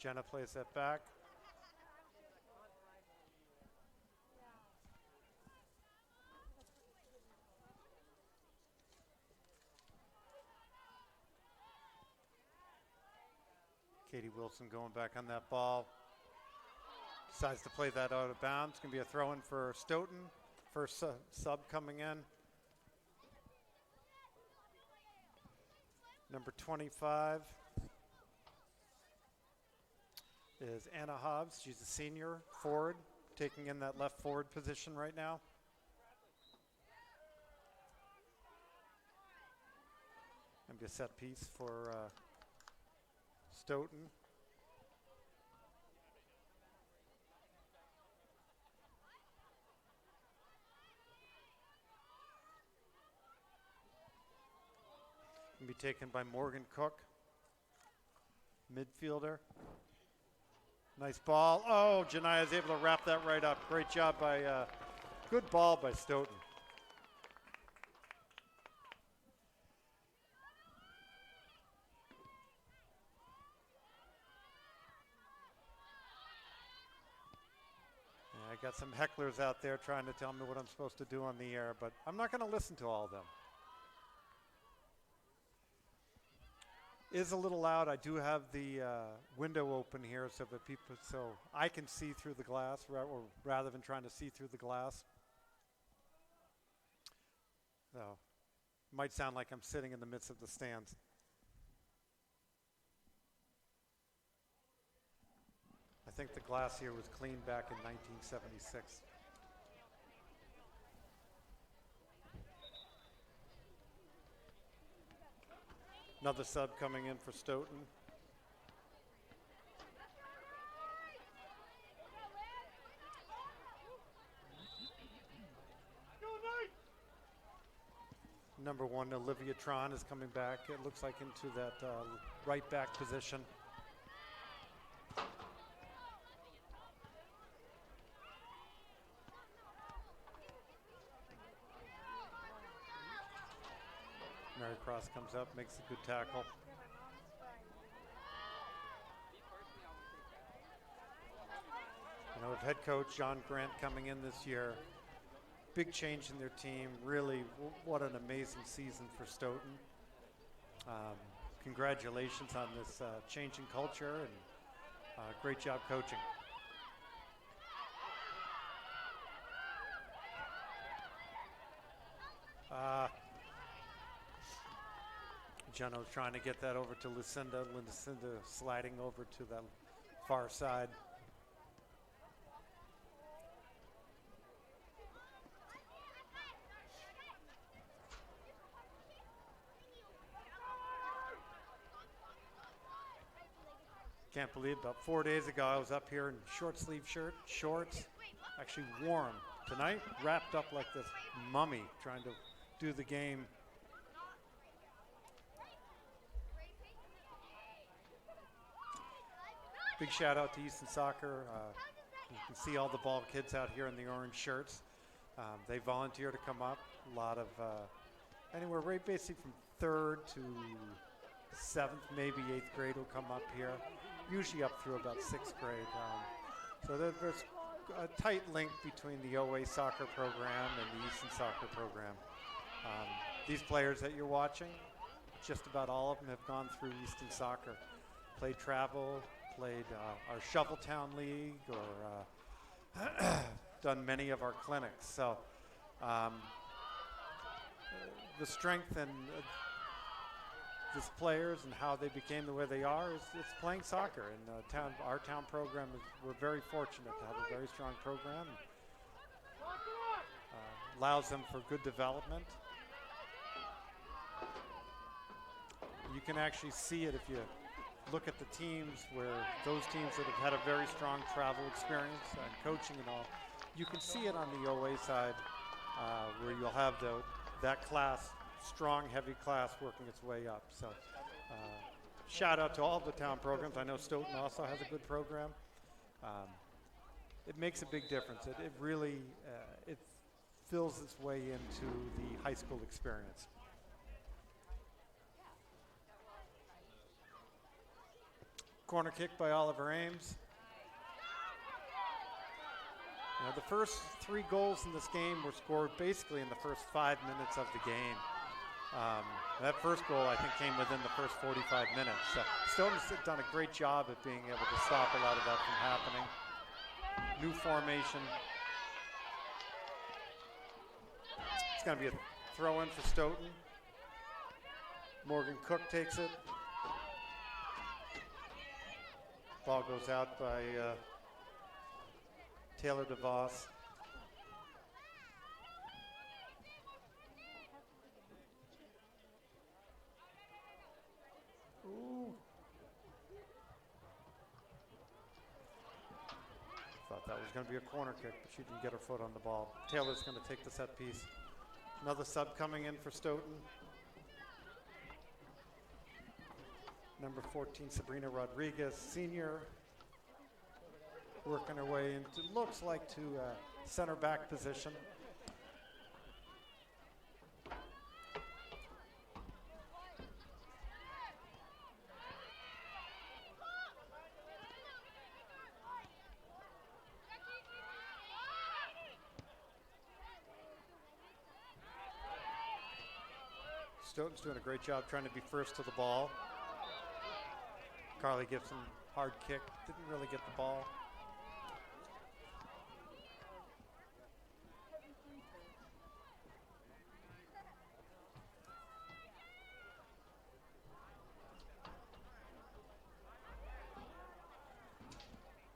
Jenna plays that back. Katie Wilson going back on that ball. Decides to play that out of bounds. It's going to be a throw-in for Stoughton. First sub coming in. Number 25 is Anna Hobbs. She's a senior forward, taking in that left forward position right now. And be a set piece for Stoughton. Can be taken by Morgan Cook, midfielder. Nice ball. Oh, Janiyah is able to wrap that right up. Great job by, good ball by Stoughton. Yeah, I got some hecklers out there trying to tell me what I'm supposed to do on the air, but I'm not going to listen to all of them. Is a little loud. I do have the window open here so I can see through the glass rather than trying to see through the glass. So it might sound like I'm sitting in the midst of the stands. I think the glass here was cleaned back in 1976. Another sub coming in for Stoughton. Number 1, Olivia Tron is coming back. It looks like into that right back position. Mary Cross comes up, makes a good tackle. With head coach John Grant coming in this year, big change in their team. Really, what an amazing season for Stoughton. Congratulations on this change in culture and great job coaching. Jenna's trying to get that over to Lucinda. Lucinda sliding over to the far side. Can't believe about 4 days ago I was up here in short sleeve shirt, shorts, actually warm. Tonight, wrapped up like this mummy, trying to do the game. Big shout out to Easton Soccer. You can see all the ball kids out here in the orange shirts. They volunteer to come up. A lot of, anywhere right basically from 3rd to 7th, maybe 8th grade will come up here. Usually up through about 6th grade. So there's a tight link between the OA soccer program and the Easton soccer program. These players that you're watching, just about all of them have gone through Easton soccer. Played travel, played our Shoveltown League, or done many of our clinics. So the strength and these players and how they became the way they are is it's playing soccer. And our town program, we're very fortunate to have a very strong program. Allows them for good development. You can actually see it if you look at the teams, where those teams that have had a very strong travel experience and coaching and all, you can see it on the OA side, where you'll have that class, strong, heavy class working its way up. So shout out to all the town programs. I know Stoughton also has a good program. It makes a big difference. It really it fills its way into the high school experience. Corner kick by Oliver Ames. The first 3 goals in this game were scored basically in the first 5 minutes of the game. That first goal, I think, came within the first 45 minutes. Stoughton's done a great job at being able to stop a lot of that from happening. New formation. It's going to be a throw-in for Stoughton. Morgan Cook takes it. Ball goes out by Taylor DeVos. Ooh. Thought that was going to be a corner kick, but she didn't get her foot on the ball. Taylor's going to take the set piece. Another sub coming in for Stoughton. Number 14, Sabrina Rodriguez, senior, working her way into, looks like to center back position. Stoughton's doing a great job trying to be first to the ball. Carly Gibson, hard kick, didn't really get the ball.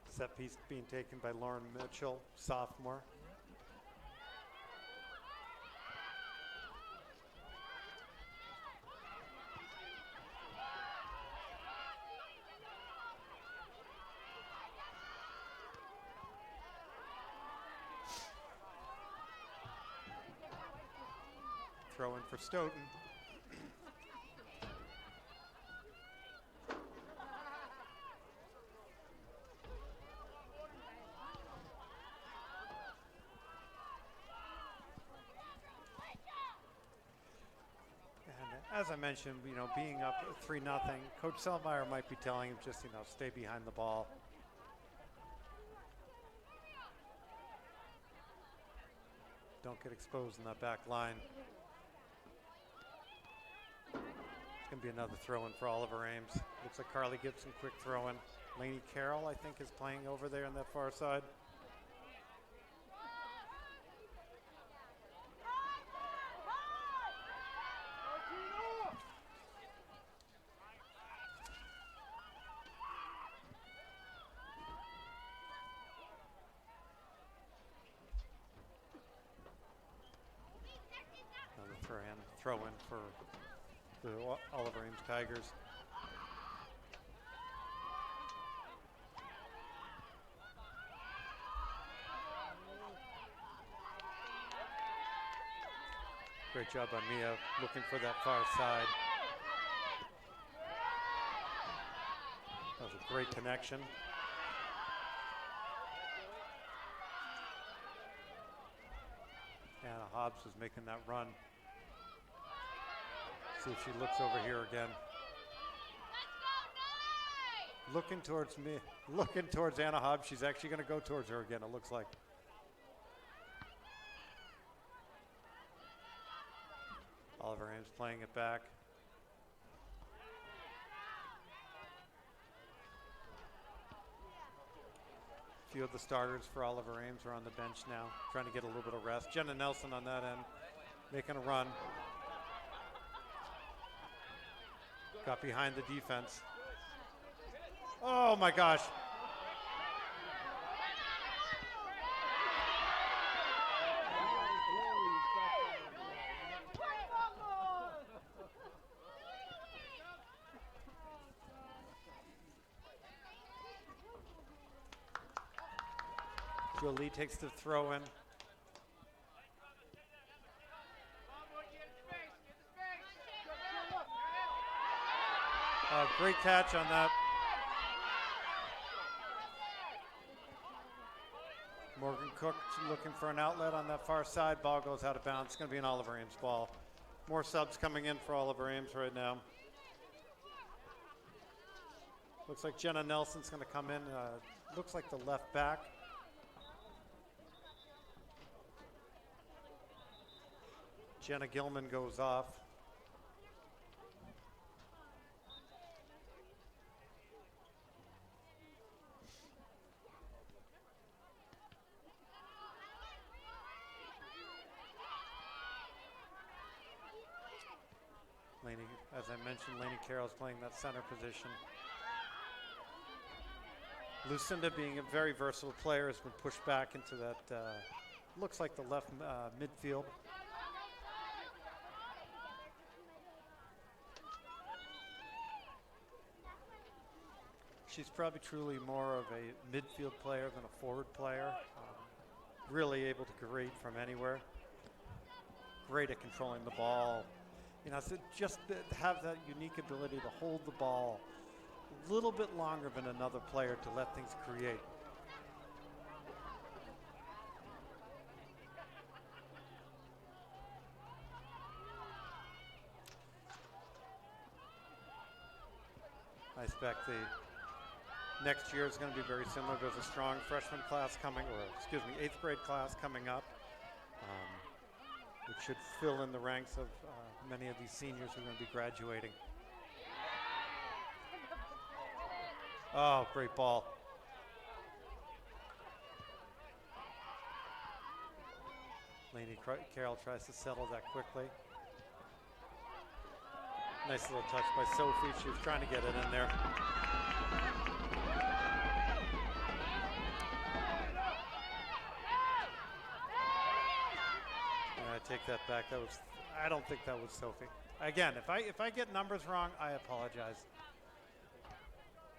Set piece being taken by Lauren Mitchell, sophomore. Throw in for Stoughton. And as I mentioned, being up 3-0, Coach Selmeyer might be telling him just, stay behind the ball. Don't get exposed in that back line. It's going to be another throw-in for Oliver Ames. Looks like Carly Gibson, quick throw-in. Lainey Carroll, I think, is playing over there on that far side. Another throw-in for the Oliver Ames Tigers. Great job by Mia looking for that far side. That was a great connection. Anna Hobbs was making that run. See if she looks over here again. Looking towards me, looking towards Anna Hobbs. She's actually going to go towards her again, it looks like. Oliver Ames playing it back. A few of the starters for Oliver Ames are on the bench now, trying to get a little bit of rest. Jenna Nelson on that end, making a run. Got behind the defense. Oh my gosh. Jolie takes the throw in. Great catch on that. Morgan Cook looking for an outlet on that far side. Ball goes out of bounds. It's going to be an Oliver Ames ball. More subs coming in for Oliver Ames right now. Looks like Jenna Nelson's going to come in. Looks like the left back. Jenna Gilman goes off. Lainey, as I mentioned, Lainey Carroll's playing that center position. Lucinda, being a very versatile player, has been pushed back into that, looks like the left midfield. She's probably truly more of a midfield player than a forward player. Really able to create from anywhere. Great at controlling the ball. You know, so just to have that unique ability to hold the ball a little bit longer than another player to let things create. I expect the next year is going to be very similar. There's a strong freshman class coming, or excuse me, 8th grade class coming up, which should fill in the ranks of many of these seniors who are going to be graduating. Oh, great ball. Laney Carroll tries to settle that quickly. Nice little touch by Sophie. She was trying to get it in there. I take that back. I don't think that was Sophie. Again, if I get numbers wrong, I apologize.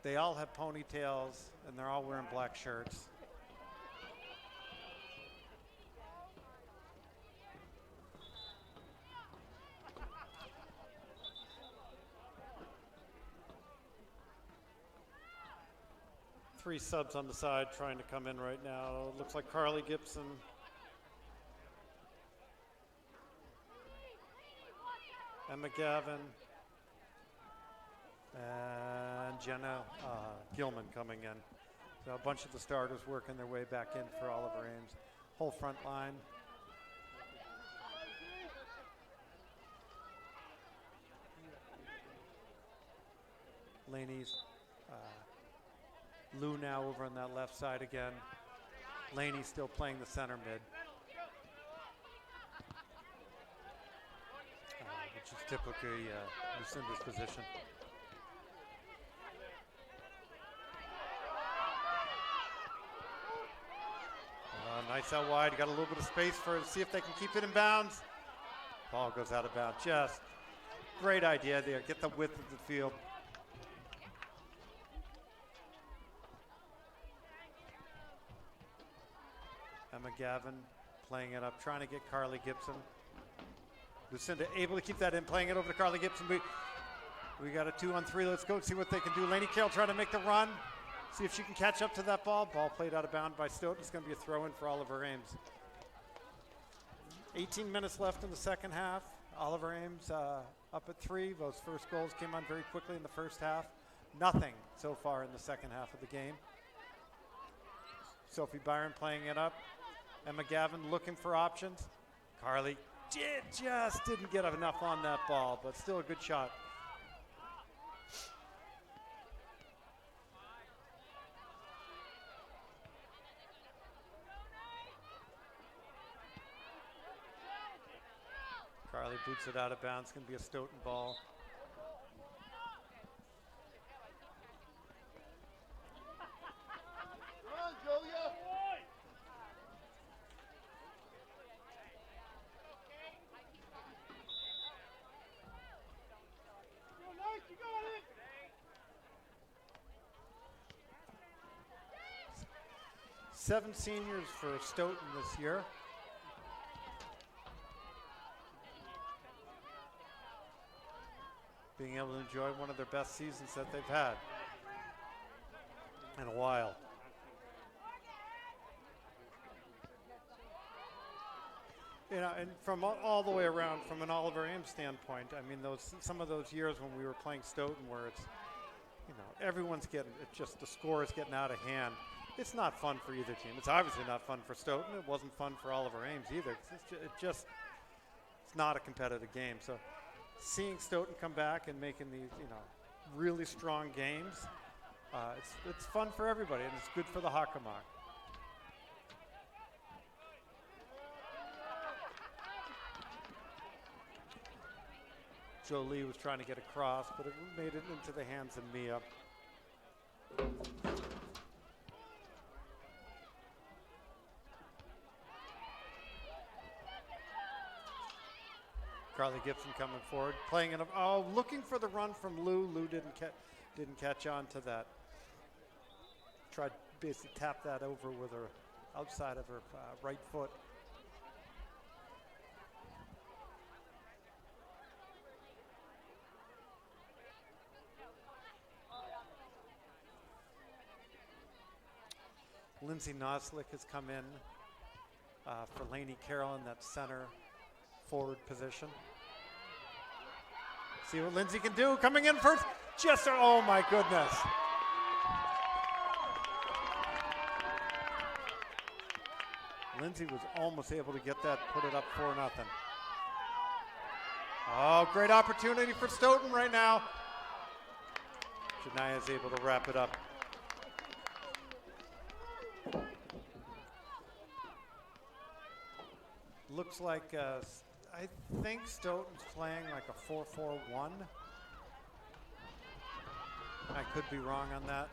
They all have ponytails and they're all wearing black shirts. Three subs on the side trying to come in right now. It looks like Carly Gibson. Emma Gavin. And Jenna Gilman coming in. So a bunch of the starters working their way back in for Oliver Ames. Whole front line. Laney's Lou now over on that left side again. Laney still playing the center mid. Which is typically Lucinda's position. Nice out wide. Got a little bit of space see if they can keep it in bounds. Ball goes out of bounds. Just great idea there. Get the width of the field. Emma Gavin playing it up, trying to get Carly Gibson. Lucinda able to keep that in, playing it over to Carly Gibson. We got a 2-on-3. Let's go see what they can do. Laney Carroll trying to make the run. See if she can catch up to that ball. Ball played out of bounds by Stoughton. It's going to be a throw-in for Oliver Ames. 18 minutes left in the second half. Oliver Ames up at 3. Those first goals came on very quickly in the first half. Nothing so far in the second half of the game. Sophie Byron playing it up. Emma Gavin looking for options. Carly just didn't get enough on that ball, but still a good shot. Carly boots it out of bounds. It's going to be a Stoughton ball. Run, Julia! 7 seniors for Stoughton this year. Being able to enjoy one of their best seasons that they've had in a while. You know, and from all the way around, from an Oliver Ames standpoint, I mean, some of those years when we were playing Stoughton, where it's, you know, everyone's getting, it's just the score is getting out of hand. It's not fun for either team. It's obviously not fun for Stoughton. It wasn't fun for Oliver Ames either. It's not a competitive game. So seeing Stoughton come back and making these, you know, really strong games, it's fun for everybody, and it's good for the Hockomock. Jolie was trying to get across, but it made it into the hands of Mia. Carly Gibson coming forward, playing it. Oh, looking for the run from Lou. Lou didn't catch on to that. Tried to basically tap that over with her outside of her right foot. Lindsay Noslick has come in for Lainey Carroll in that center forward position. See what Lindsay can do. Coming in first. Just, oh my goodness. Lindsay was almost able to get that, put it up 4-0. Oh, great opportunity for Stoughton right now. Janaya is able to wrap it up. Looks like, I think Stoughton's playing like a 4-4-1. I could be wrong on that.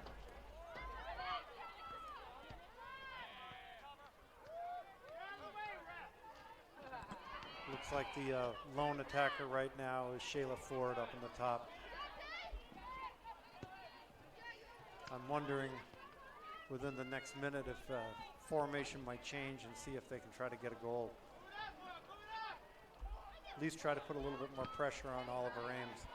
Looks like the lone attacker right now is Shayla Ford up in the top. I'm wondering within the next minute if formation might change and see if they can try to get a goal. At least try to put a little bit more pressure on Oliver Ames.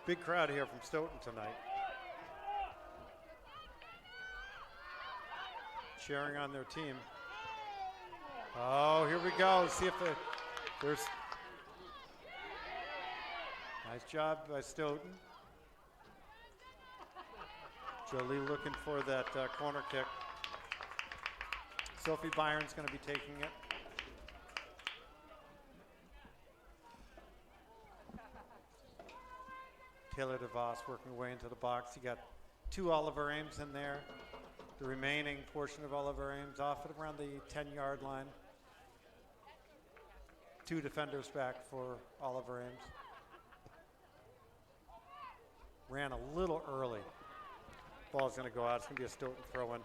Big crowd here from Stoughton tonight. Cheering on their team. Oh, here we go. See if there's. Nice job by Stoughton. Jolie looking for that corner kick. Sophie Byron's going to be taking it. Taylor DeVos working her way into the box. You got 2 Oliver Ames in there. The remaining portion of Oliver Ames off at around the 10-yard line. 2 defenders back for Oliver Ames. Ran a little early. Ball's going to go out. It's going to be a Stoughton throw-in.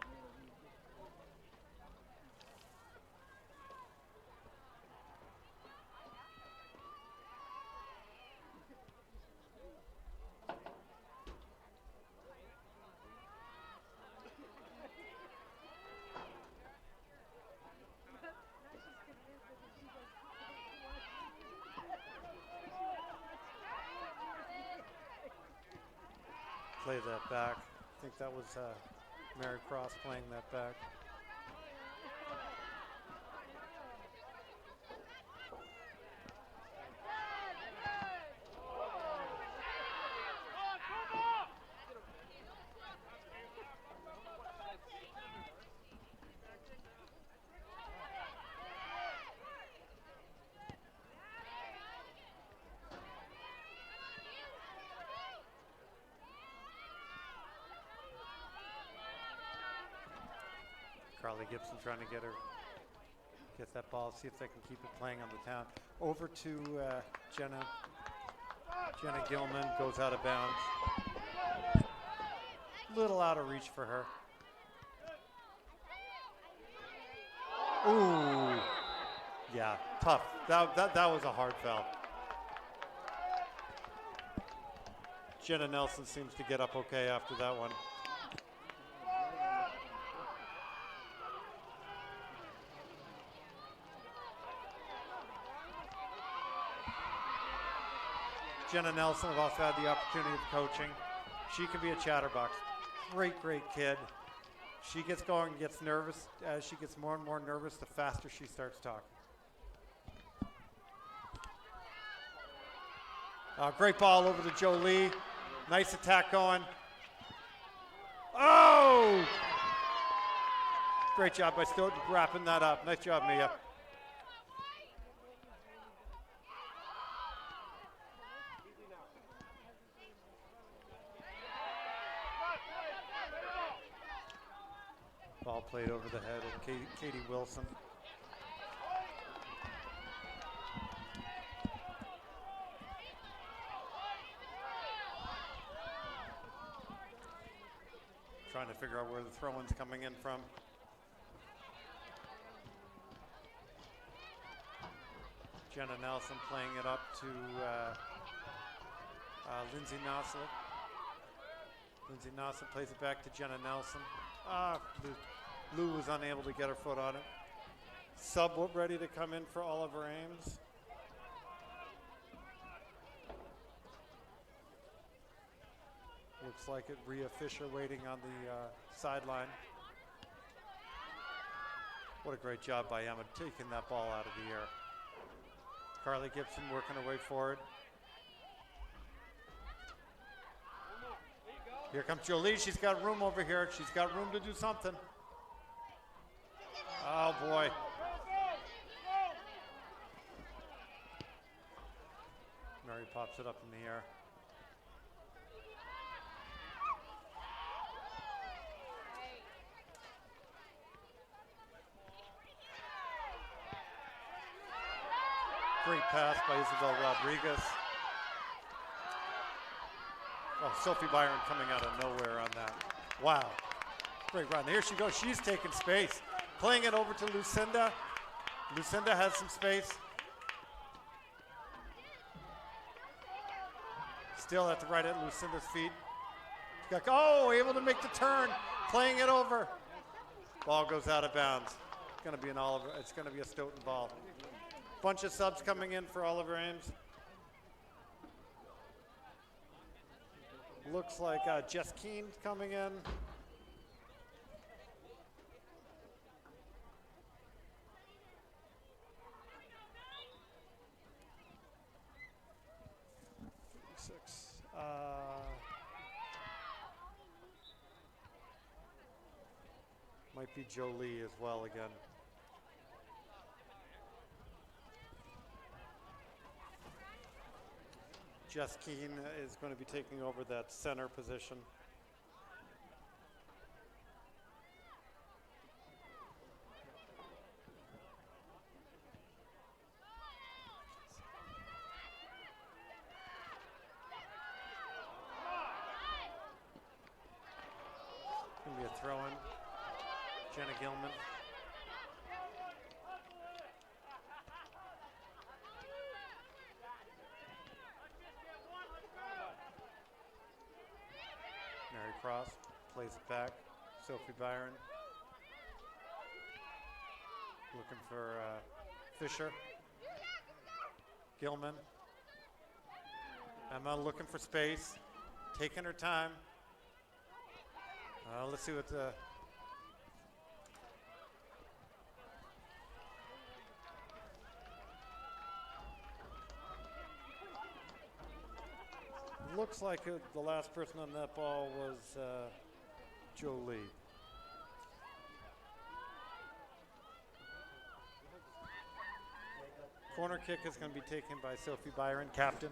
Play that back. I think that was Mary Cross playing that back. Carly Gibson trying to get that ball, see if they can keep it playing on the town. Over to Jenna. Jenna Gilman goes out of bounds. Little out of reach for her. Ooh, yeah, tough. That was a hard foul. Jenna Nelson seems to get up okay after that one. Jenna Nelson have also had the opportunity of coaching. She can be a chatterbox. Great kid. She gets going and gets nervous. As she gets more and more nervous, the faster she starts talking. Great ball over to Jolie. Nice attack going. Oh! Great job by Stoughton wrapping that up. Nice job, Mia. Ball played over the head of Katie Wilson. Trying to figure out where the throw-in's coming in from. Jenna Nelson playing it up to Lindsay Noslick. Lindsay Nelson plays it back to Jenna Nelson. Lou was unable to get her foot on it. Sub ready to come in for Oliver Ames. Looks like it. Rhea Fisher waiting on the sideline. What a great job by Emma taking that ball out of the air. Carly Gibson working her way forward. Here comes Jolie. She's got room over here. She's got room to do something. Oh, boy. Mary pops it up in the air. Great pass by Isabel Rodriguez. Oh, Sophie Byron coming out of nowhere on that. Wow. Great run. Here she goes. She's taking space. Playing it over to Lucinda. Lucinda has some space. Still at the right at Lucinda's feet. Oh, able to make the turn. Playing it over. Ball goes out of bounds. It's going to be an Oliver. It's going to be a Stoughton ball. Bunch of subs coming in for Oliver Ames. Looks like Jess Keene's coming in. Might be Jolie as well again. Jess Keene is going to be taking over that center position. Going to be a throw-in. Jenna Gilman. Mary Cross plays it back. Sophie Byron. Looking for Fisher. Gilman. Emma looking for space. Taking her time. Let's see what the... Looks like the last person on that ball was Jolie. Corner kick is going to be taken by Sophie Byron, captain.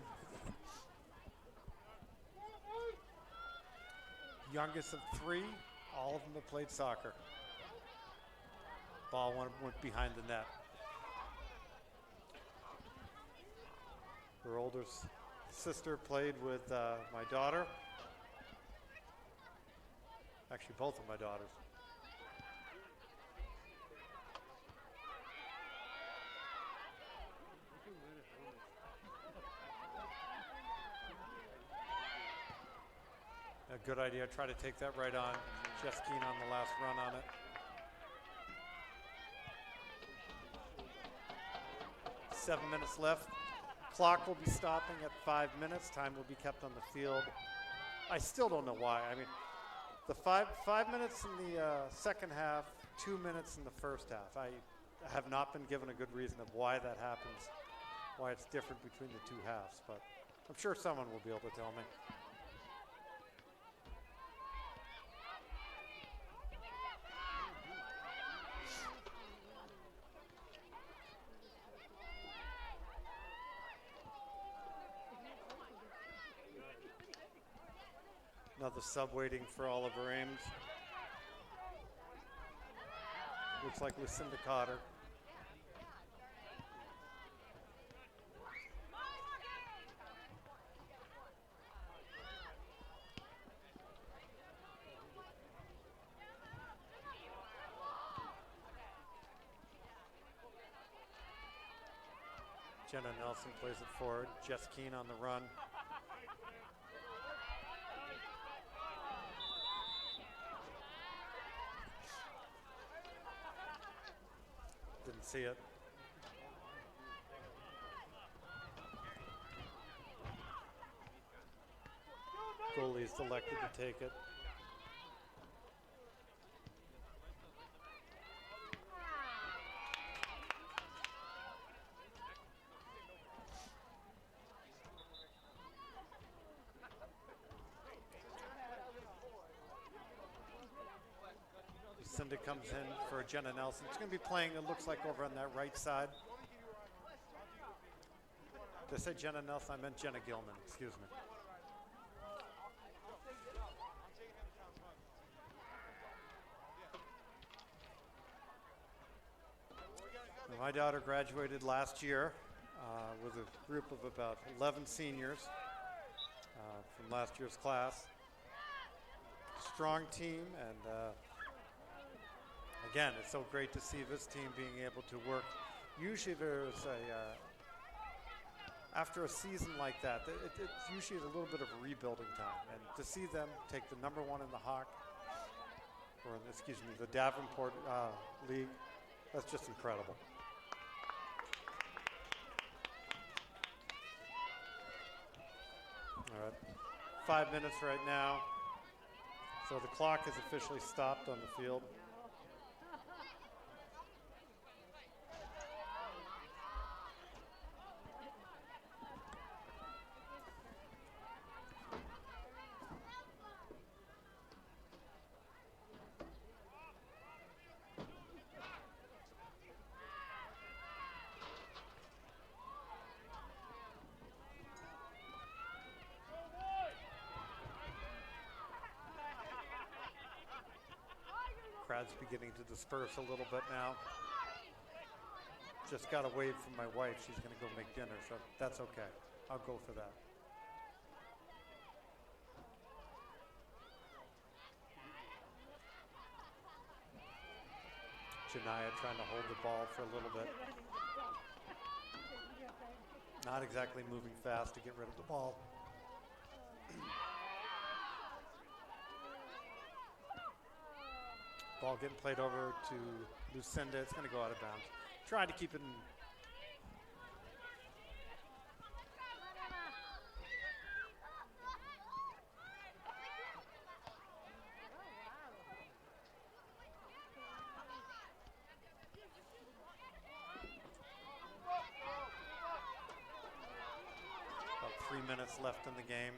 Youngest of three, all of them have played soccer. Ball went behind the net. Her older sister played with my daughter. Actually, both of my daughters. A good idea. Try to take that right on. Jess Keene on the last run on it. 7 minutes left. Clock will be stopping at 5 minutes. Time will be kept on the field. I still don't know why. I mean, the five minutes in the second half, 2 minutes in the first half. I have not been given a good reason of why that happens, why it's different between the two halves, but I'm sure someone will be able to tell me. Another sub waiting for Oliver Ames. Looks like Lucinda Cotter. Jenna Nelson plays it forward. Jess Keene on the run. Didn't see it. Goalie is elected to take it. Cindy comes in for Jenna Nelson. She's going to be playing, it looks like, over on that right side. Did I say Jenna Nelson? I meant Jenna Gilman, excuse me. My daughter graduated last year with a group of about 11 seniors from last year's class. Strong team, and again, it's so great to see this team being able to work. Usually there's after a season like that, it's usually a little bit of a rebuilding time. And to see them take the #1 in the Hawk, or excuse me, the Davenport League, that's just incredible. All right, 5 minutes right now. So the clock is officially stopped on the field. Crowd's beginning to disperse a little bit now. Just got a wave from my wife. She's going to go make dinner, so that's okay. I'll go for that. Janaya trying to hold the ball for a little bit. Not exactly moving fast to get rid of the ball. Ball getting played over to Lucinda. It's going to go out of bounds. Trying to keep it in. About 3 minutes left in the game.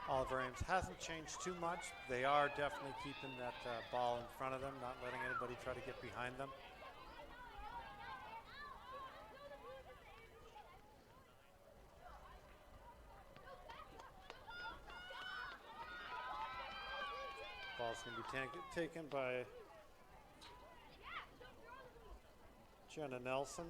Oliver Ames hasn't changed too much. They are definitely keeping that ball in front of them, not letting anybody try to get behind them. Ball's going to be taken by Jenna Nelson.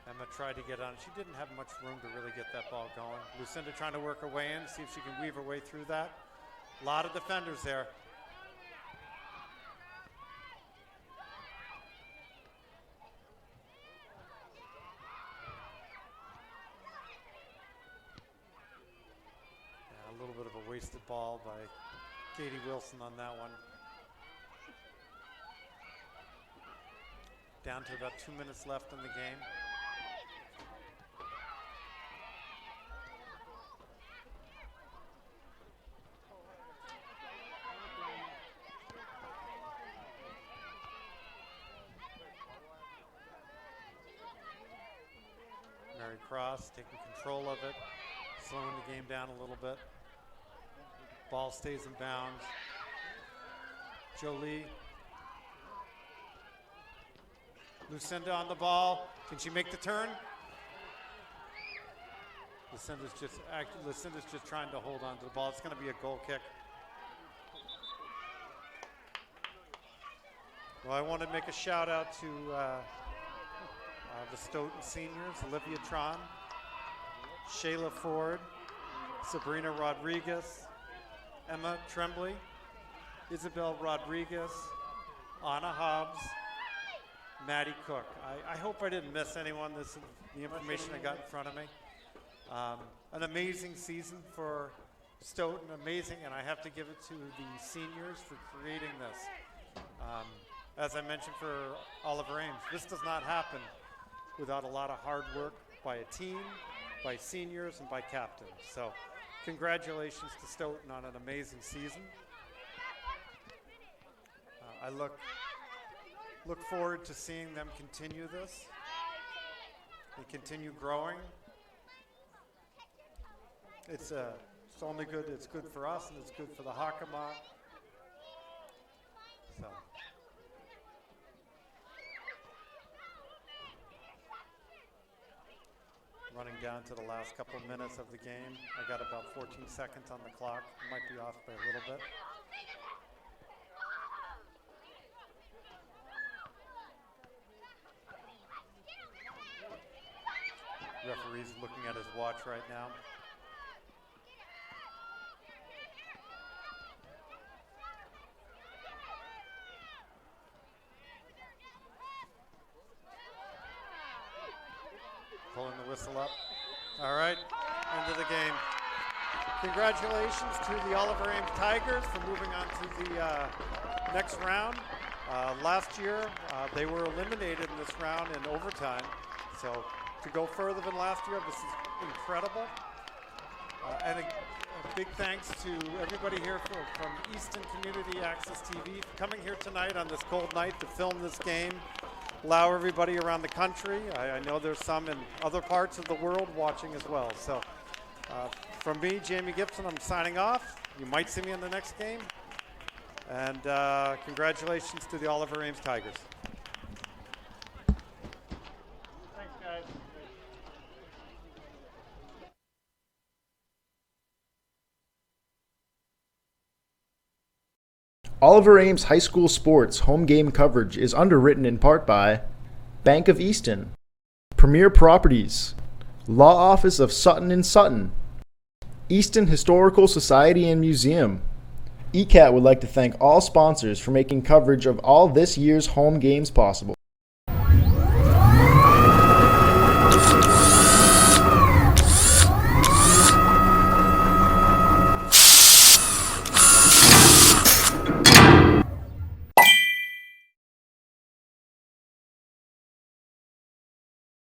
Emma tried to get on. She didn't have much room to really get that ball going. Lucinda trying to work her way in, see if she can weave her way through that. A lot of defenders there. Yeah, a little bit of a wasted ball by Katie Wilson on that one. Down to about 2 minutes left in the game. Mary Cross taking control of it, slowing the game down a little bit. Ball stays in bounds. Jolie. Lucinda on the ball. Can she make the turn? Lucinda's just trying to hold on to the ball. It's going to be a goal kick. Well, I want to make a shout out to the Stoughton seniors, Olivia Tron, Shayla Ford, Sabrina Rodriguez, Emma Tremblay, Isabel Rodriguez, Anna Hobbs, Maddie Cook. I hope I didn't miss anyone. This is the information I got in front of me. An amazing season for Stoughton, amazing, and I have to give it to the seniors for creating this. As I mentioned for Oliver Ames, this does not happen without a lot of hard work by a team, by seniors, and by captains. So congratulations to Stoughton on an amazing season. I look forward to seeing them continue this and continue growing. It's only good. It's good for us, and it's good for the Hakama. So. Running down to the last couple of minutes of the game. I got about 14 seconds on the clock. Might be off by a little bit. Referee's looking at his watch right now. Pulling the whistle up. All right, end of the game. Congratulations to the Oliver Ames Tigers for moving on to the next round. Last year, they were eliminated in this round in overtime. So to go further than last year, this is incredible. And a big thanks to everybody here from Easton Community Access TV for coming here tonight on this cold night to film this game. Allow everybody around the country. I know there's some in other parts of the world watching as well. So from me, Jamie Gibson, I'm signing off. You might see me in the next game. And congratulations to the Oliver Ames Tigers. Thanks, guys. Oliver Ames High School Sports home game coverage is underwritten in part by Bank of Easton, Premier Properties, Law Office of Sutton and Sutton, Easton Historical Society and Museum. ECAT would like to thank all sponsors for making coverage of all this year's home games possible.